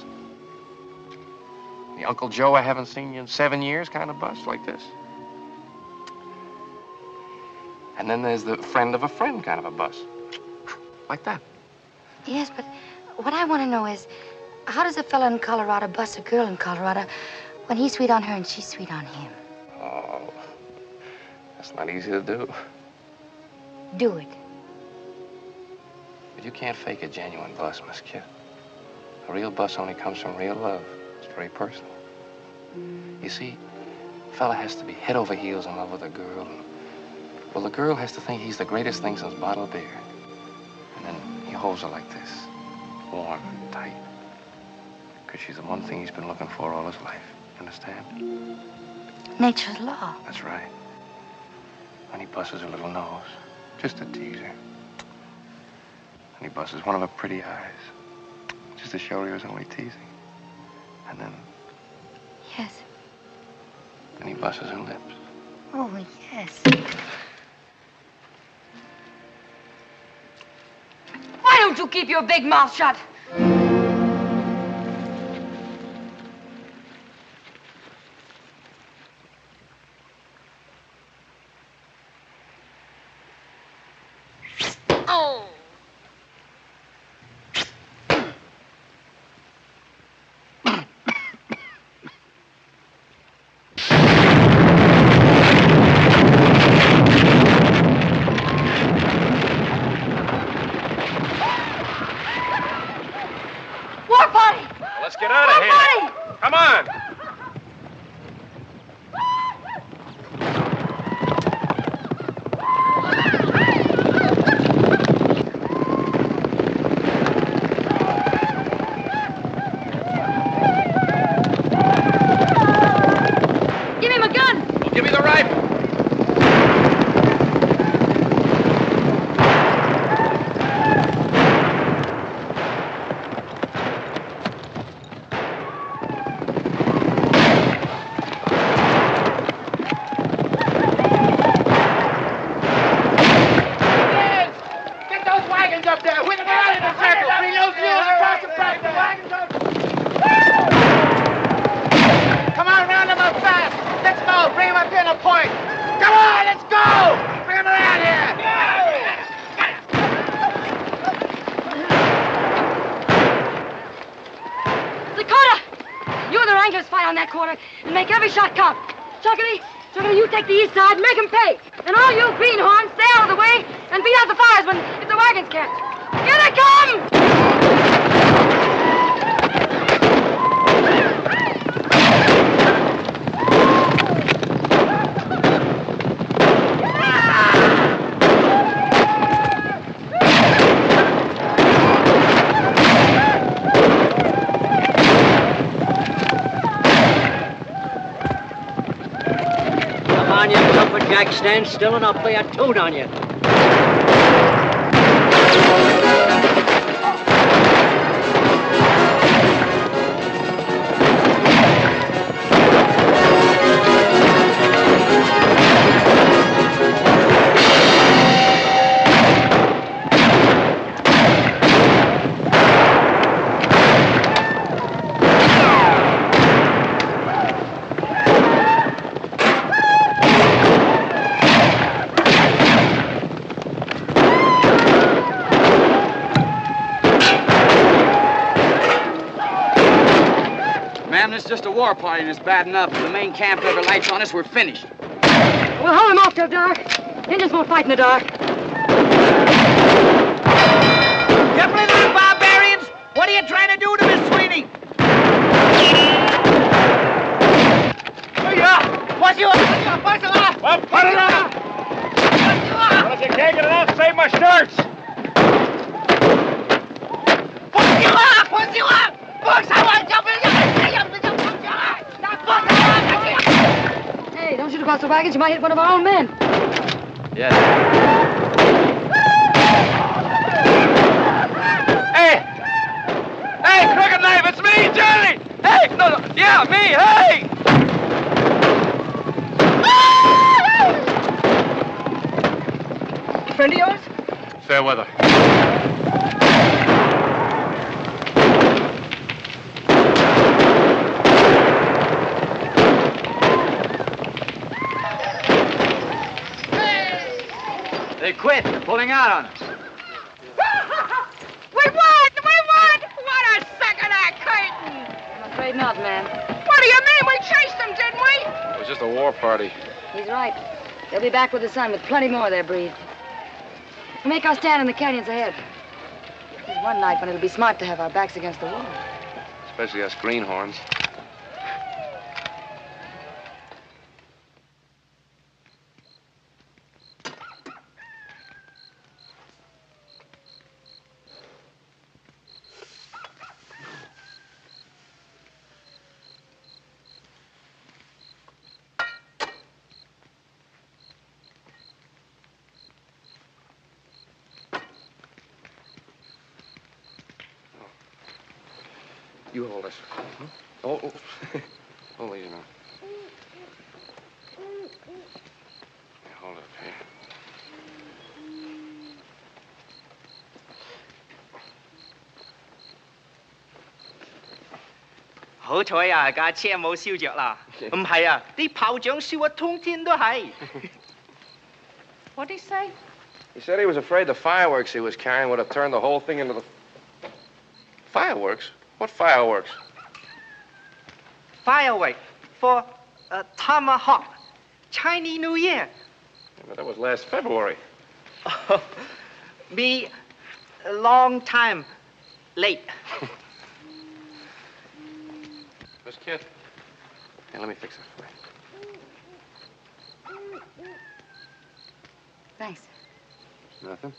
The Uncle Joe, I haven't seen you in 7 years kind of bus, like this. And then there's the friend of a friend kind of a bus, like that. Yes, but what I want to know is, how does a fella in Colorado bus a girl in Colorado when he's sweet on her and she's sweet on him? Oh, that's not easy to do. Do it. But you can't fake a genuine bus, Miss Kit. A real bus only comes from real love. It's very personal. You see, a fella has to be head over heels in love with a girl. Well, the girl has to think he's the greatest thing since bottled beer. And then he holds her like this, warm and tight. Because she's the one thing he's been looking for all his life. Understand? Nature's law. That's right. And he busses her little nose, just to tease her. And he busses one of her pretty eyes, just to show her he was only teasing. And then... Yes. Then he busses her lips. Oh, yes. Why don't you keep your big mouth shut? Oh. Let's get out of here. Come on. Give him a gun. Well, give me the rifle. on that corner and make every shot count. Chuckity, you take the east side, make 'em pay. And all you greenhorns, stay out of the way and beat out the firemen if the wagons catch. Here they come! Come on, you lumberjack, stand still and I'll play a tune on you. just a war party and it's bad enough. If the main camp ever lights on us, we're finished. We'll hold them off till dark. Indians won't fight in the dark. Careful, little barbarians! What are you trying to do to Miss Sweeney? What's you? What's you? Well, put it up! Well, if you can't get it off, save my shirts! What's you up? What's you up? Hey, don't shoot across the wagons. You might hit one of our own men. Yes. Hey, Crooked Knife, it's me, Johnny! Hey, no, yeah, me, hey! Friend of yours? Fair weather. They quit. They're pulling out on us. We won! We won! What a suck of that curtain! I'm afraid not, ma'am. What do you mean? We chased them, didn't we? It was just a war party. He's right. They'll be back with the sun with plenty more of their breed. We'll make our stand in the canyons ahead. There's one night when it'll be smart to have our backs against the wall. Especially us greenhorns. You hold this. Oh. Oh, easy now. Hold it up here. Hảo彩啊，架車冇燒着啦。唔係啊，啲炮仗燒啊，通天都係。What'd he say? He said he was afraid the fireworks he was carrying would have turned the whole thing into the... Fireworks? What fireworks? Firework for Tomahawk, Chinese New Year. Yeah, but that was last February. Be a long time late. Miss Kit. Here, let me fix it for you. Thanks. Nothing.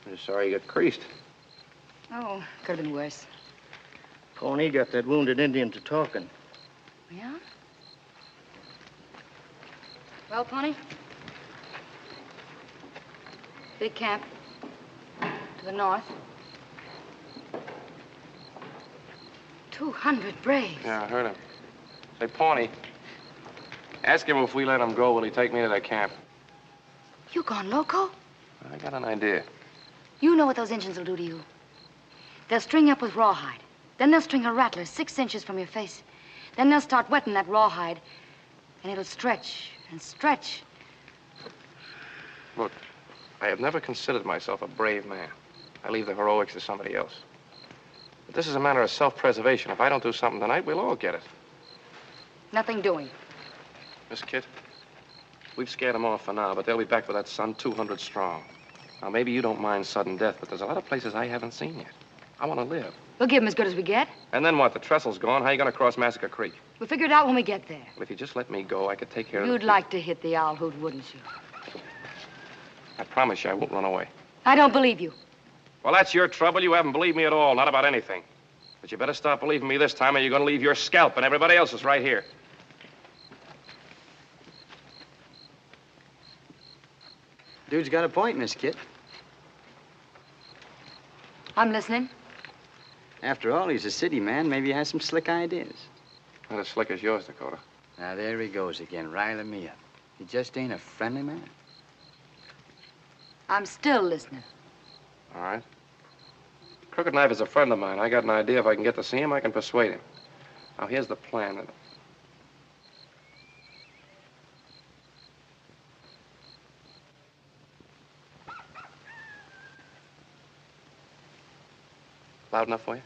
I'm just sorry you got creased. Oh, could have been worse. Pony got that wounded Indian to talking. Yeah? Well, Pony? Big camp. To the north. 200 braves. Yeah, I heard him. Say, Pawnee, ask him if we let him go, will he take me to their camp? You gone loco? I got an idea. You know what those Indians will do to you. They'll string you up with rawhide. Then they'll string a rattler 6 inches from your face. Then they'll start wetting that rawhide, and it'll stretch and stretch. Look, I have never considered myself a brave man. I leave the heroics to somebody else. But this is a matter of self-preservation. If I don't do something tonight, we'll all get it. Nothing doing. Miss Kit, we've scared them off for now, but they'll be back with that sun 200 strong. Now, maybe you don't mind sudden death, but there's a lot of places I haven't seen yet. I want to live. We'll give them as good as we get. And then what? The trestle's gone. How are you going to cross Massacre Creek? We'll figure it out when we get there. Well, if you just let me go, I could take care of it. You'd like to hit the owl hoot, wouldn't you? I promise you I won't run away. I don't believe you. Well, that's your trouble. You haven't believed me at all, not about anything. But you better stop believing me this time or you're going to leave your scalp and everybody else's right here. Dude's got a point, Miss Kit. I'm listening. After all, he's a city man. Maybe he has some slick ideas. Not as slick as yours, Dakota. Now, there he goes again, riling me up. He just ain't a friendly man. I'm still listening. All right. Crooked Knife is a friend of mine. I got an idea. If I can get to see him, I can persuade him. Now, here's the plan. Loud enough for you?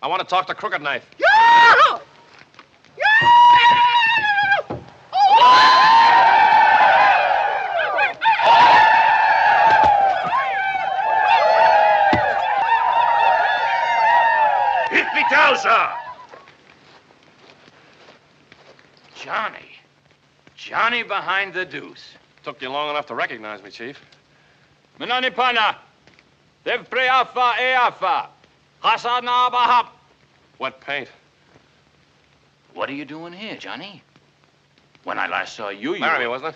I want to talk to Crooked Knife. Yoo-hoo! Hit me, Towser! Johnny behind the deuce. Took you long enough to recognize me, Chief. Menani pana. Dev preafa eafa. Hasana bahap. Wet paint. What are you doing here, Johnny? When I last saw you, Laramie, wasn't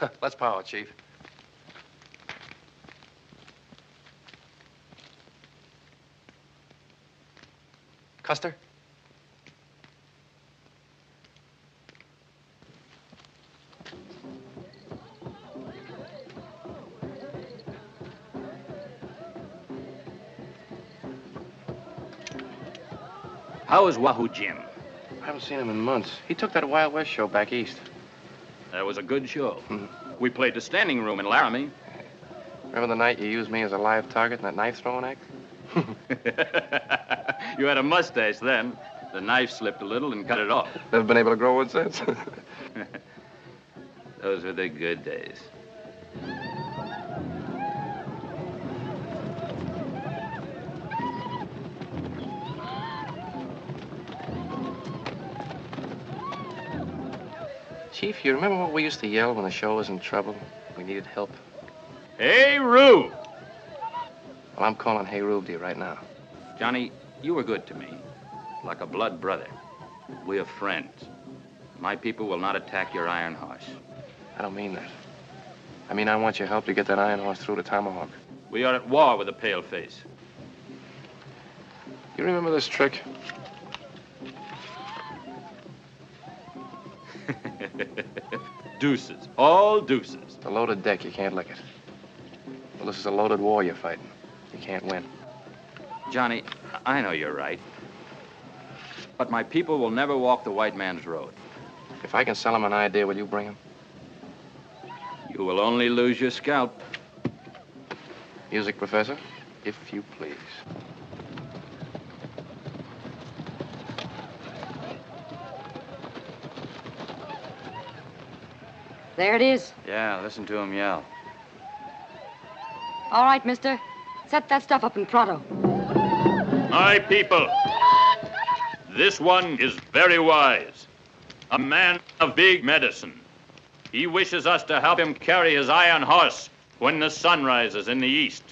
it? Let's power, Chief. Custer? How is Wahoo Jim? I haven't seen him in months. He took that Wild West show back east. That was a good show. We played the standing room in Laramie. Remember the night you used me as a live target in that knife throwing act? You had a mustache then. The knife slipped a little and cut it off. Never been able to grow one since. Those were the good days. Chief, you remember what we used to yell when the show was in trouble? We needed help. Hey, Rube! Well, I'm calling Hey Rube to you right now. Johnny, you were good to me. Like a blood brother. We are friends. My people will not attack your iron horse. I don't mean that. I mean, I want your help to get that iron horse through to Tomahawk. We are at war with the paleface. You remember this trick? Deuces. All deuces. It's a loaded deck. You can't lick it. Well, this is a loaded war you're fighting. You can't win. Johnny, I know you're right. But my people will never walk the white man's road. If I can sell him an idea, will you bring him? You will only lose your scalp. Music, Professor, if you please. There it is. Yeah, listen to him yell. All right, mister. Set that stuff up in pronto. My people, this one is very wise. A man of big medicine. He wishes us to help him carry his iron horse when the sun rises in the east.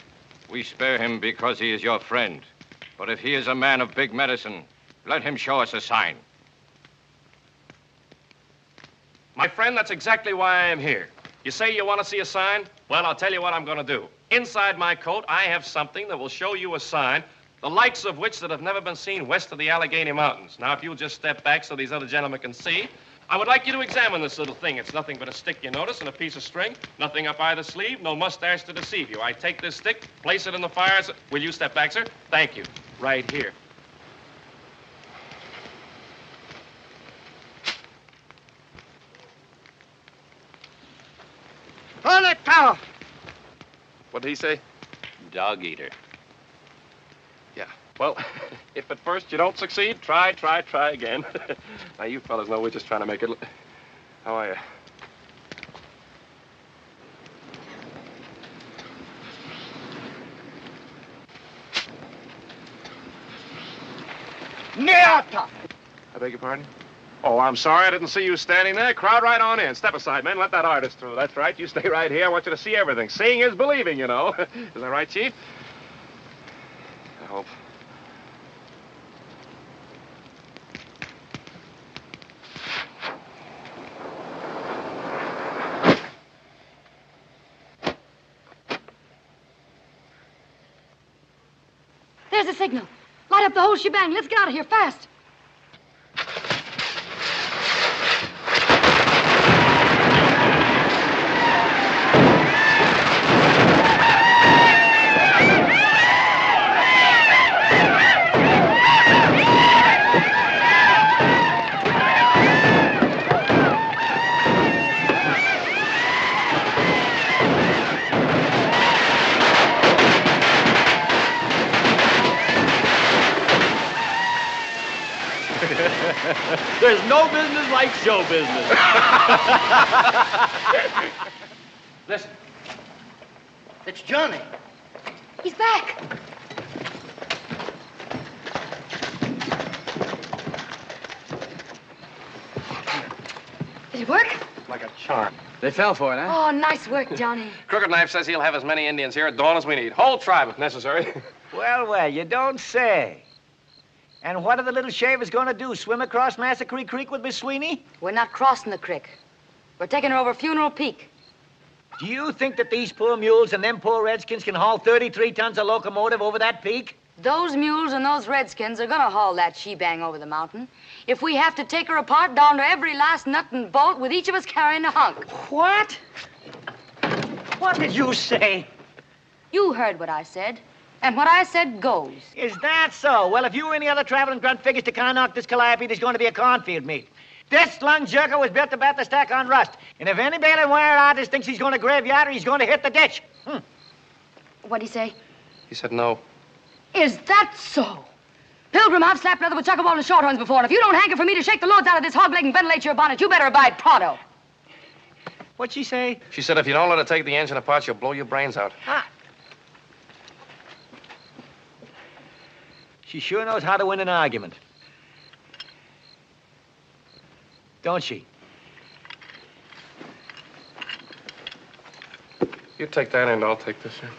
We spare him because he is your friend. But if he is a man of big medicine, let him show us a sign. My friend, that's exactly why I am here. You say you want to see a sign? Well, I'll tell you what I'm going to do. Inside my coat, I have something that will show you a sign, the likes of which that have never been seen west of the Allegheny Mountains. Now, if you'll just step back so these other gentlemen can see, I would like you to examine this little thing. It's nothing but a stick, you notice, and a piece of string. Nothing up either sleeve, no mustache to deceive you. I take this stick, place it in the fire. Will you step back, sir? Thank you. Right here. Hold that cow. What did he say? Dog eater. Yeah. Well, if at first you don't succeed, try again. Now, you fellas know we're just trying to make it... How are you? Neata. I beg your pardon? Oh, I'm sorry. I didn't see you standing there. Crowd right on in. Step aside, men. Let that artist through. That's right. You stay right here. I want you to see everything. Seeing is believing, you know. Is that right, Chief? I hope. There's a signal. Light up the whole shebang. Let's get out of here fast. no business like show business. Listen. It's Johnny. He's back. Did it work? Like a charm. They fell for it, huh? Oh, nice work, Johnny. Crooked Knife says he'll have as many Indians here at dawn as we need. Whole tribe, if necessary. Well, well, you don't say. And what are the little shavers going to do? Swim across Massacre Creek with Miss Sweeney? We're not crossing the creek. We're taking her over Funeral Peak. Do you think that these poor mules and them poor redskins can haul 33 tons of locomotive over that peak? Those mules and those redskins are gonna haul that shebang over the mountain. If we have to take her apart down to every last nut and bolt with each of us carrying a hunk. What? What did you say? You heard what I said. And what I said goes. Is that so? Well, if you or any other traveling grunt figures to knock this calliope, there's going to be a cornfield meet. This lung jerker was built to bat the stack on rust. And if any bailing wire artist thinks he's going to graveyard her, he's going to hit the ditch. What'd he say? He said no. Is that so? Pilgrim, I've slapped leather with chuckaball and shorthorns before, and if you don't hanker for me to shake the loads out of this hog leg and ventilate your bonnet, you better abide pronto. What'd she say? She said if you don't let her take the engine apart, she'll blow your brains out. Ah. She sure knows how to win an argument. Don't she? You take that end, I'll take this end.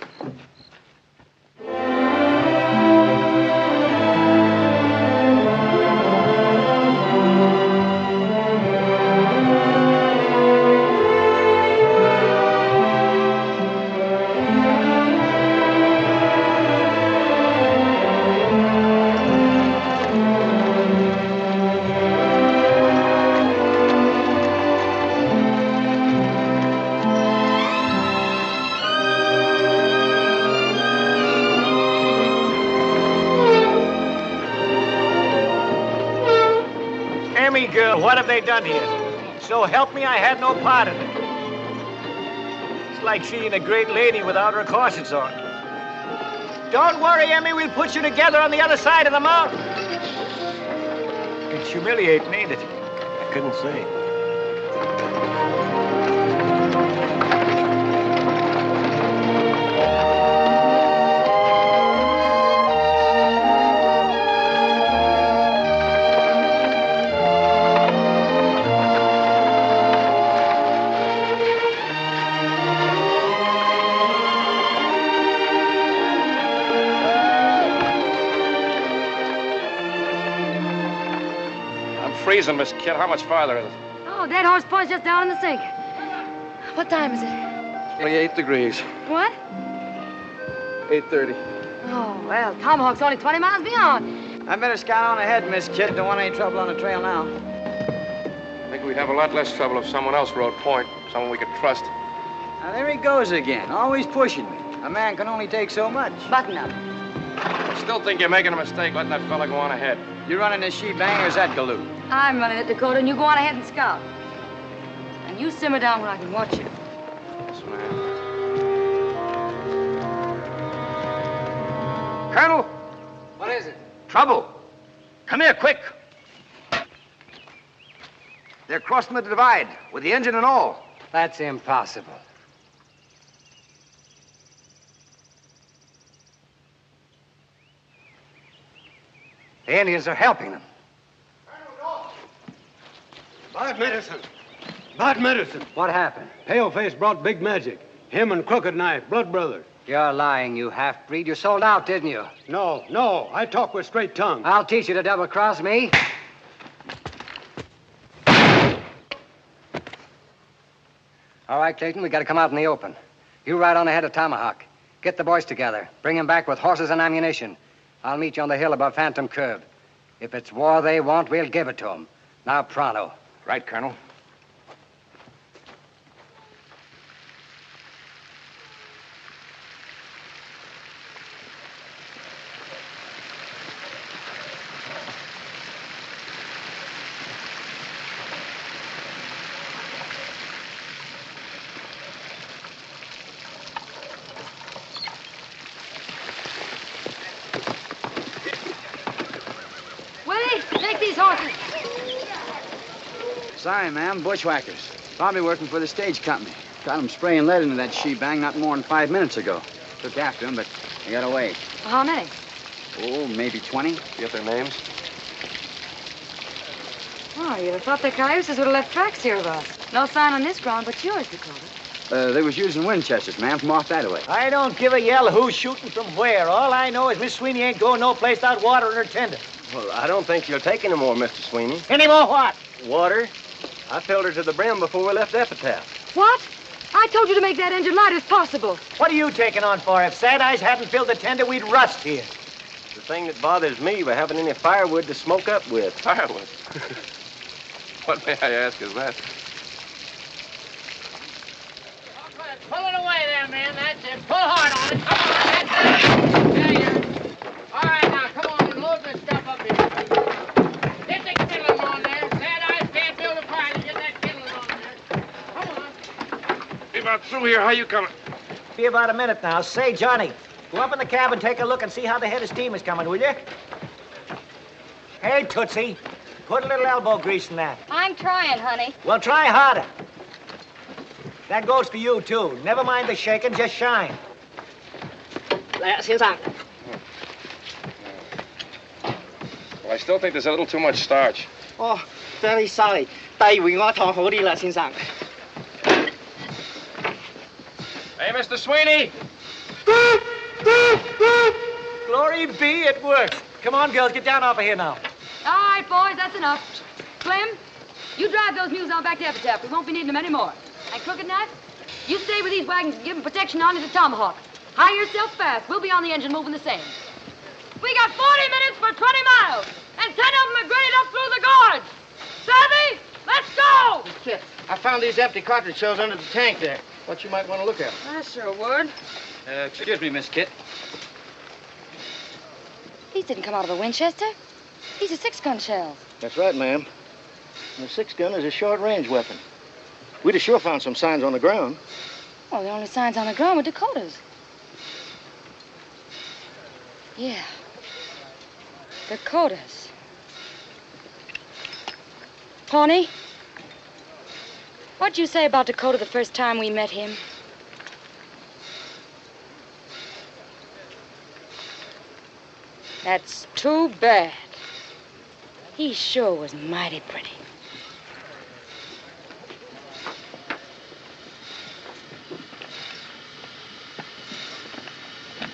Girl, what have they done here? So help me, I had no part in it. It's like seeing a great lady without her corsets on. Don't worry, Emmy, we'll put you together on the other side of the mountain. It's humiliating, ain't it? I couldn't say. Freezing, Miss Kid. How much farther is it? Oh, that horse point's just down in the sink. What time is it? 28 degrees. What? 8:30. Oh, well, Tomahawk's only 20 miles beyond. I better scout on ahead, Miss Kid. Don't want any trouble on the trail now. I think we'd have a lot less trouble if someone else rode point. Someone we could trust. Now, there he goes again, always pushing me. A man can only take so much. Button up. I still think you're making a mistake letting that fella go on ahead. You running this shebang or is that Galoot? I'm running it, Dakota, and you go on ahead and scout. And you simmer down where I can watch you. Yes, ma'am. Colonel! What is it? Trouble. Come here, quick. They're crossing the divide with the engine and all. That's impossible. The Indians are helping them. Bad medicine. Bad medicine. What happened? Paleface brought big magic. Him and Crooked Knife, blood brothers. You're lying, you half-breed. You sold out, didn't you? No. I talk with straight tongue. I'll teach you to double-cross me. All right, Clayton, we got to come out in the open. You ride on ahead of Tomahawk. Get the boys together. Bring them back with horses and ammunition. I'll meet you on the hill above Phantom Curve. If it's war they want, we'll give it to them. Now, pronto. Right, Colonel. Willie, take these horses. Sorry, ma'am. Bushwhackers. Probably working for the stage company. Got them spraying lead into that she-bang not more than 5 minutes ago. Took after them, but they got away. How many? Oh, maybe 20. You get their names? Oh, you'd have thought the cayuses would have left tracks here of us. No sign on this ground but yours, Dakota. They was using Winchesters, ma'am, from off that way. I don't give a yell who's shooting from where. All I know is Miss Sweeney ain't going no place without water in her tender. Well, I don't think you'll take any more, Mr. Sweeney. Any more what? Water? I filled her to the brim before we left Epitaph. What? I told you to make that engine light as possible. What are you taking on for? If Sad Eyes hadn't filled the tender, we'd rust here. The thing that bothers me, we haven't any firewood to smoke up with. Firewood? What, may I ask, is that? Pull it away there, man. That's it. Pull hard on it. Come on. That's it. There you are. All right, now, come on and load this stuff up here. Get the kindling on there. Sad Eyes can't build a fire. You get that kindling on there. Come on. Be about through here. How you coming? Be about a minute now. Say, Johnny, go up in the cabin, take a look and see how the head of steam is coming, will you? Hey, Tootsie, put a little elbow grease in that. I'm trying, honey. Well, try harder. That goes for you, too. Never mind the shaking, just shine. 来，先生。 Well, I still think there's a little too much starch. Oh, very sorry. 第二回我糖好啲啦，先生。 Hey, Mr. Sweeney! Glory be, it works. Come on, girls, get down off of here now. All right, boys, that's enough. Clem, you drive those mules on back to Epitaph. We won't be needing them anymore. And Crooked Knife, you stay with these wagons and give them protection on into Tomahawk. Hire yourself fast. We'll be on the engine moving the same. We got 40 minutes for 20 miles, and 10 of them are graded up through the gorge. Savvy? Let's go! Kit, I found these empty cartridge shells under the tank there. What you might want to look at. I sure would. Excuse me, Miss Kit. These didn't come out of a Winchester. These are 6-gun shells. That's right, ma'am. And the 6-gun is a short-range weapon. We'd have sure found some signs on the ground. Well, the only signs on the ground were Dakota's. Yeah. Dakota's. Pawnee, what'd you say about Dakota the first time we met him? That's too bad. He sure was mighty pretty.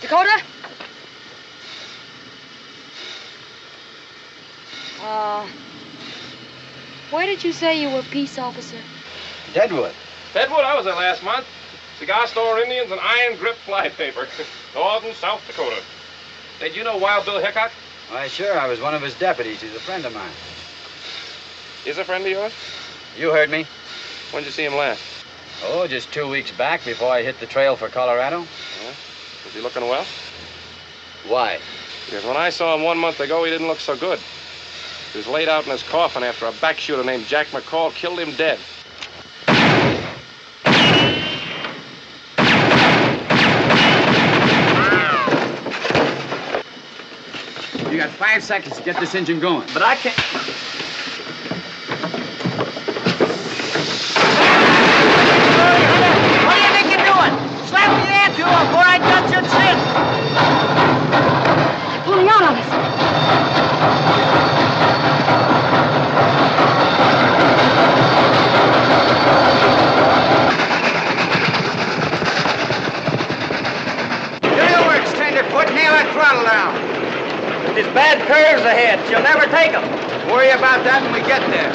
Dakota? Where did you say you were peace officer? Deadwood. Deadwood, I was there last month. Cigar store Indians and iron grip flypaper. Northern South Dakota. Did you know Wild Bill Hickok? Why, sure. I was one of his deputies. He's a friend of mine. He's a friend of yours? You heard me. When'd you see him last? Oh, just 2 weeks back before I hit the trail for Colorado. Yeah? Was he looking well? Why? Because when I saw him 1 month ago, he didn't look so good. He was laid out in his coffin after a back shooter named Jack McCall killed him dead. You got 5 seconds to get this engine going. But I can't... What do you think you're doing? Slap me the hand to him before I touch your chin. They're pulling out on us. Do your work, stranger. Put nail that throttle down. There's bad curves ahead. You'll never take them. Worry about that when we get there.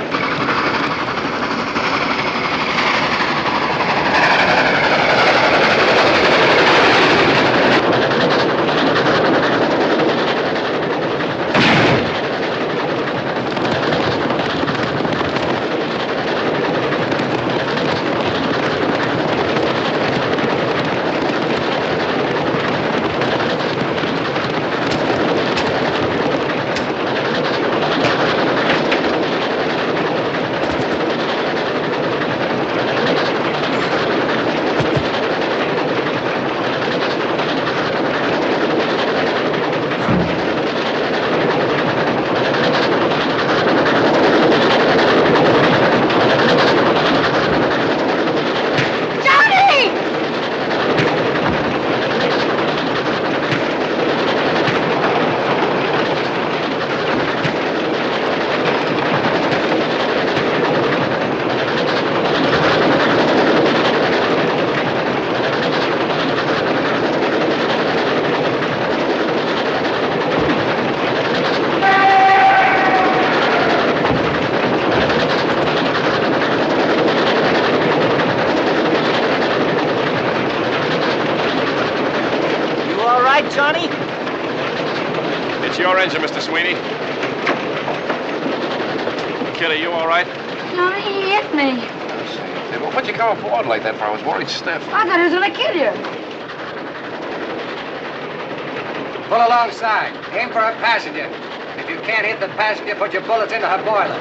Johnny? It's your engine, Mr. Sweeney. Kid, are you all right? No, he hit me. Hey, well, what'd you come aboard like that for? I was worried stiff. I thought he was going to kill you. Pull alongside. Aim for her passenger. If you can't hit the passenger, put your bullets into her boiler.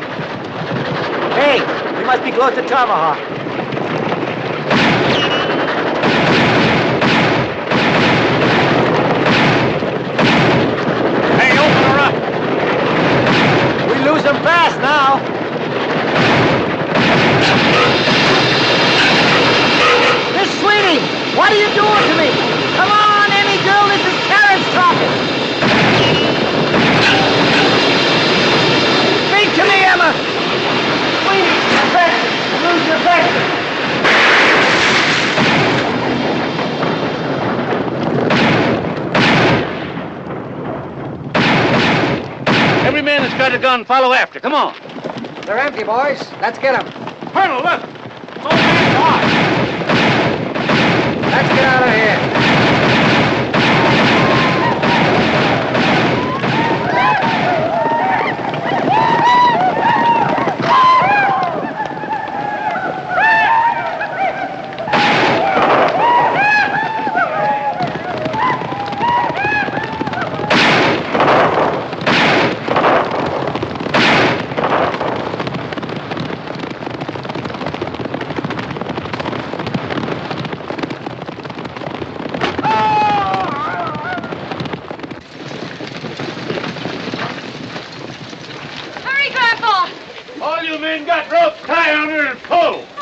Hey, we must be close to Tomahawk. Hey, open her up! We lose them fast now. Miss Sweeney, what are you doing to me? Come on, Emmy girl, this is Terrence talking. Speak to me, Emma. Sweeney, lose your vector. Every man that's got a gun, follow after. Come on. They're empty, boys. Let's get them. Colonel, look. Let's get out of here.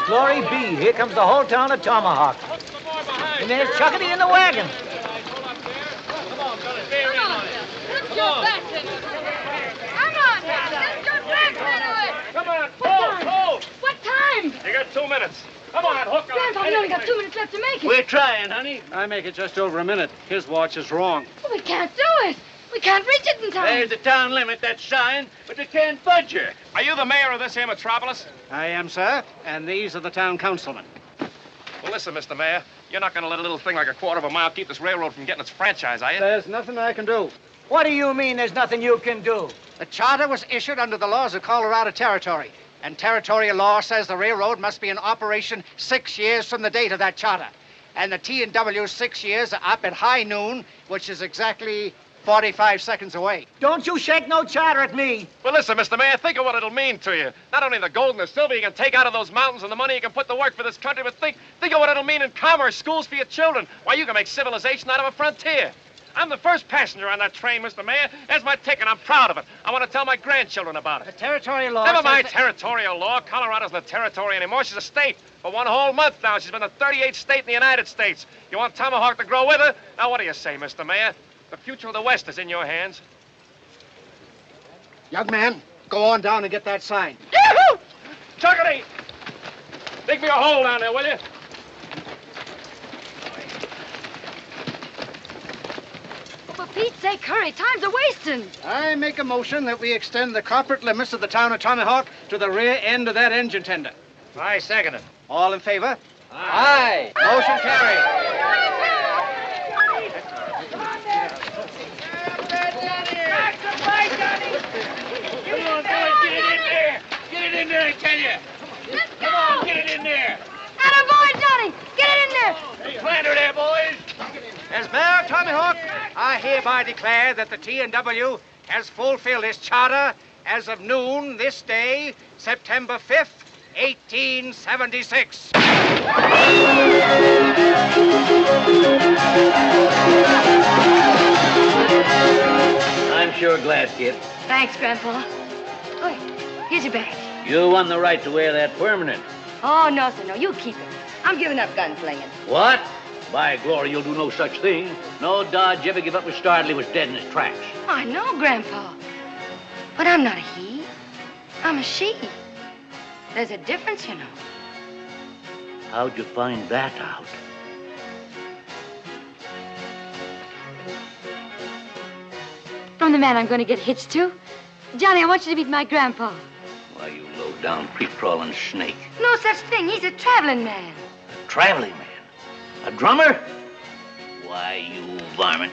Glory be, here comes the whole town of Tomahawk. And there's Chuckity in the wagon. Come on, pull! What time? You got 2 minutes. Come on, hook on. Grandpa, we only got 2 minutes left to make it. We're trying, honey. I make it just over a minute. His watch is wrong. Well, we can't do it. We can't reach it in time. There's the town limit, that sign, but we can't budge her. Are you the mayor of this here metropolis? I am, sir, and these are the town councilmen. Well, listen, Mr. Mayor, you're not going to let a little thing like a quarter of a mile keep this railroad from getting its franchise, are you? There's nothing I can do. What do you mean there's nothing you can do? The charter was issued under the laws of Colorado Territory, and territorial law says the railroad must be in operation 6 years from the date of that charter. And the T&W's 6 years are up at high noon, which is exactly 45 seconds away. Don't you shake no charter at me. Well, listen, Mr. Mayor, think of what it'll mean to you. Not only the gold and the silver you can take out of those mountains and the money you can put to work for this country, but think of what it'll mean in commerce, schools for your children. Why, you can make civilization out of a frontier. I'm the first passenger on that train, Mr. Mayor. There's my ticket. I'm proud of it. I want to tell my grandchildren about it. The territorial law Never says mind that... territorial law. Colorado's not a territory anymore. She's a state. For 1 whole month now, she's been the 38th state in the United States. You want Tomahawk to grow with her? Now, what do you say, Mr. Mayor? The future of the West is in your hands. Young man, go on down and get that sign. Yahoo! Chuckity! Dig me a hole down there, will you? For Pete's sake, hurry. Time's a-wasting. I make a motion that we extend the corporate limits of the town of Tomahawk to the rear end of that engine tender. I second it. All in favor? Aye. Motion carried. Get it in there, I tell you. Let's go. Come on, get it in there. Attaboy, Johnny. Get it in there. Plant her there, boys. As mayor of Tomahawk, I hereby declare that the T&W has fulfilled its charter as of noon this day, September 5th, 1876. I'm sure glad, kid. Thanks, Grandpa. Oh, here's your badge. You won the right to wear that permanent. Oh, no, sir, no. You keep it. I'm giving up gunslinging. What? By glory, you'll do no such thing. No Dodge ever give up with Startley was dead in his tracks. I know, Grandpa. But I'm not a he. I'm a she. There's a difference, you know. How'd you find that out? From the man I'm going to get hitched to. Johnny, I want you to meet my grandpa. Why, you low-down, creep-crawling snake. No such thing. He's a traveling man. A traveling man? A drummer? Why, you varmint.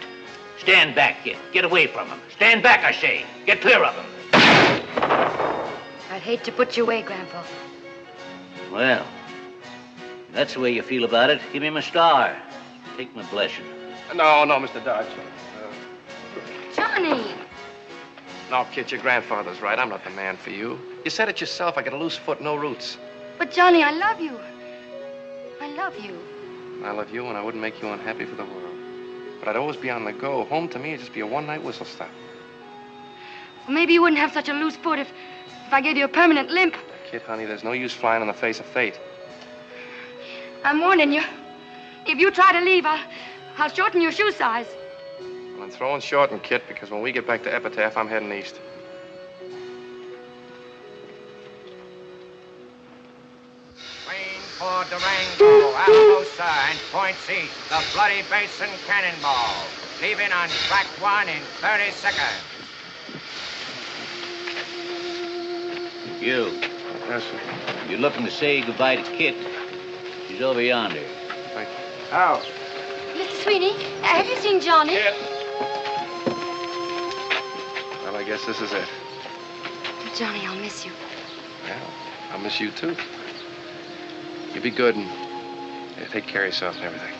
Stand back, kid. Get away from him. Stand back, I say. Get clear of him. I'd hate to put you away, Grandpa. Well, if that's the way you feel about it, give him a star. Take my blessing. No, Mr. Dodge. Johnny! No, kid, your grandfather's right. I'm not the man for you. You said it yourself. I got a loose foot, no roots. But, Johnny, I love you. I love you. I love you, and I wouldn't make you unhappy for the world. But I'd always be on the go. Home to me would just be a one-night whistle stop. Well, maybe you wouldn't have such a loose foot if I gave you a permanent limp. Kid, honey, there's no use flying in the face of fate. I'm warning you. If you try to leave, I'll shorten your shoe size. Well, I'm throwing short and Kit, because when we get back to Epitaph, I'm heading east. Plain for Durango, Alamosa, and points east. The Bloody Basin Cannonball. Leaving on track 1 in 30 seconds. You. Yes, sir. You're looking to say goodbye to Kit. She's over yonder. Thank you. How? Mr. Sweeney, have you seen Johnny? Kit. Well, I guess this is it. Johnny, I'll miss you. Yeah, I'll miss you, too. You be good and take care of yourself and everything.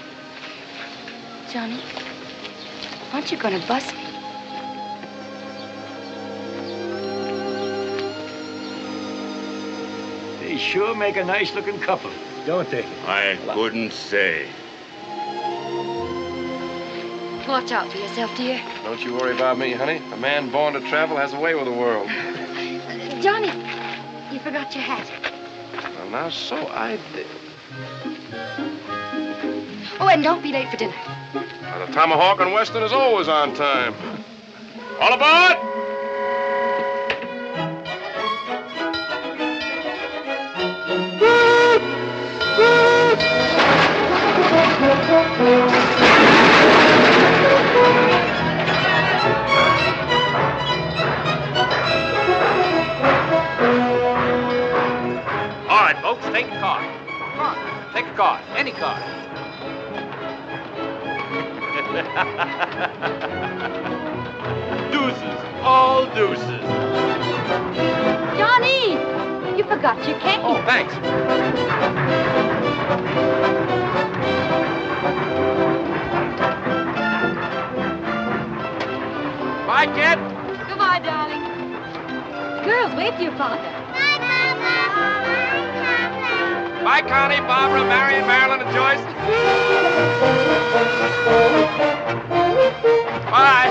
Johnny, aren't you going to bust me? They sure make a nice-looking couple, don't they? I couldn't say. Watch out for yourself, dear. Don't you worry about me, honey. A man born to travel has a way with the world. Johnny, you forgot your hat. Well, now, so I did. Oh, and don't be late for dinner. Well, the Tomahawk and Western is always on time. All aboard! All right, folks, take a car. Come on, take a car. Any car. Deuces, all deuces. Johnny! You forgot your cane. Oh, thanks. Bye, kid. Goodbye, darling. Girls, wait for your father. Bye, Connie, Barbara, Marion, Marilyn, and Joyce. Bye.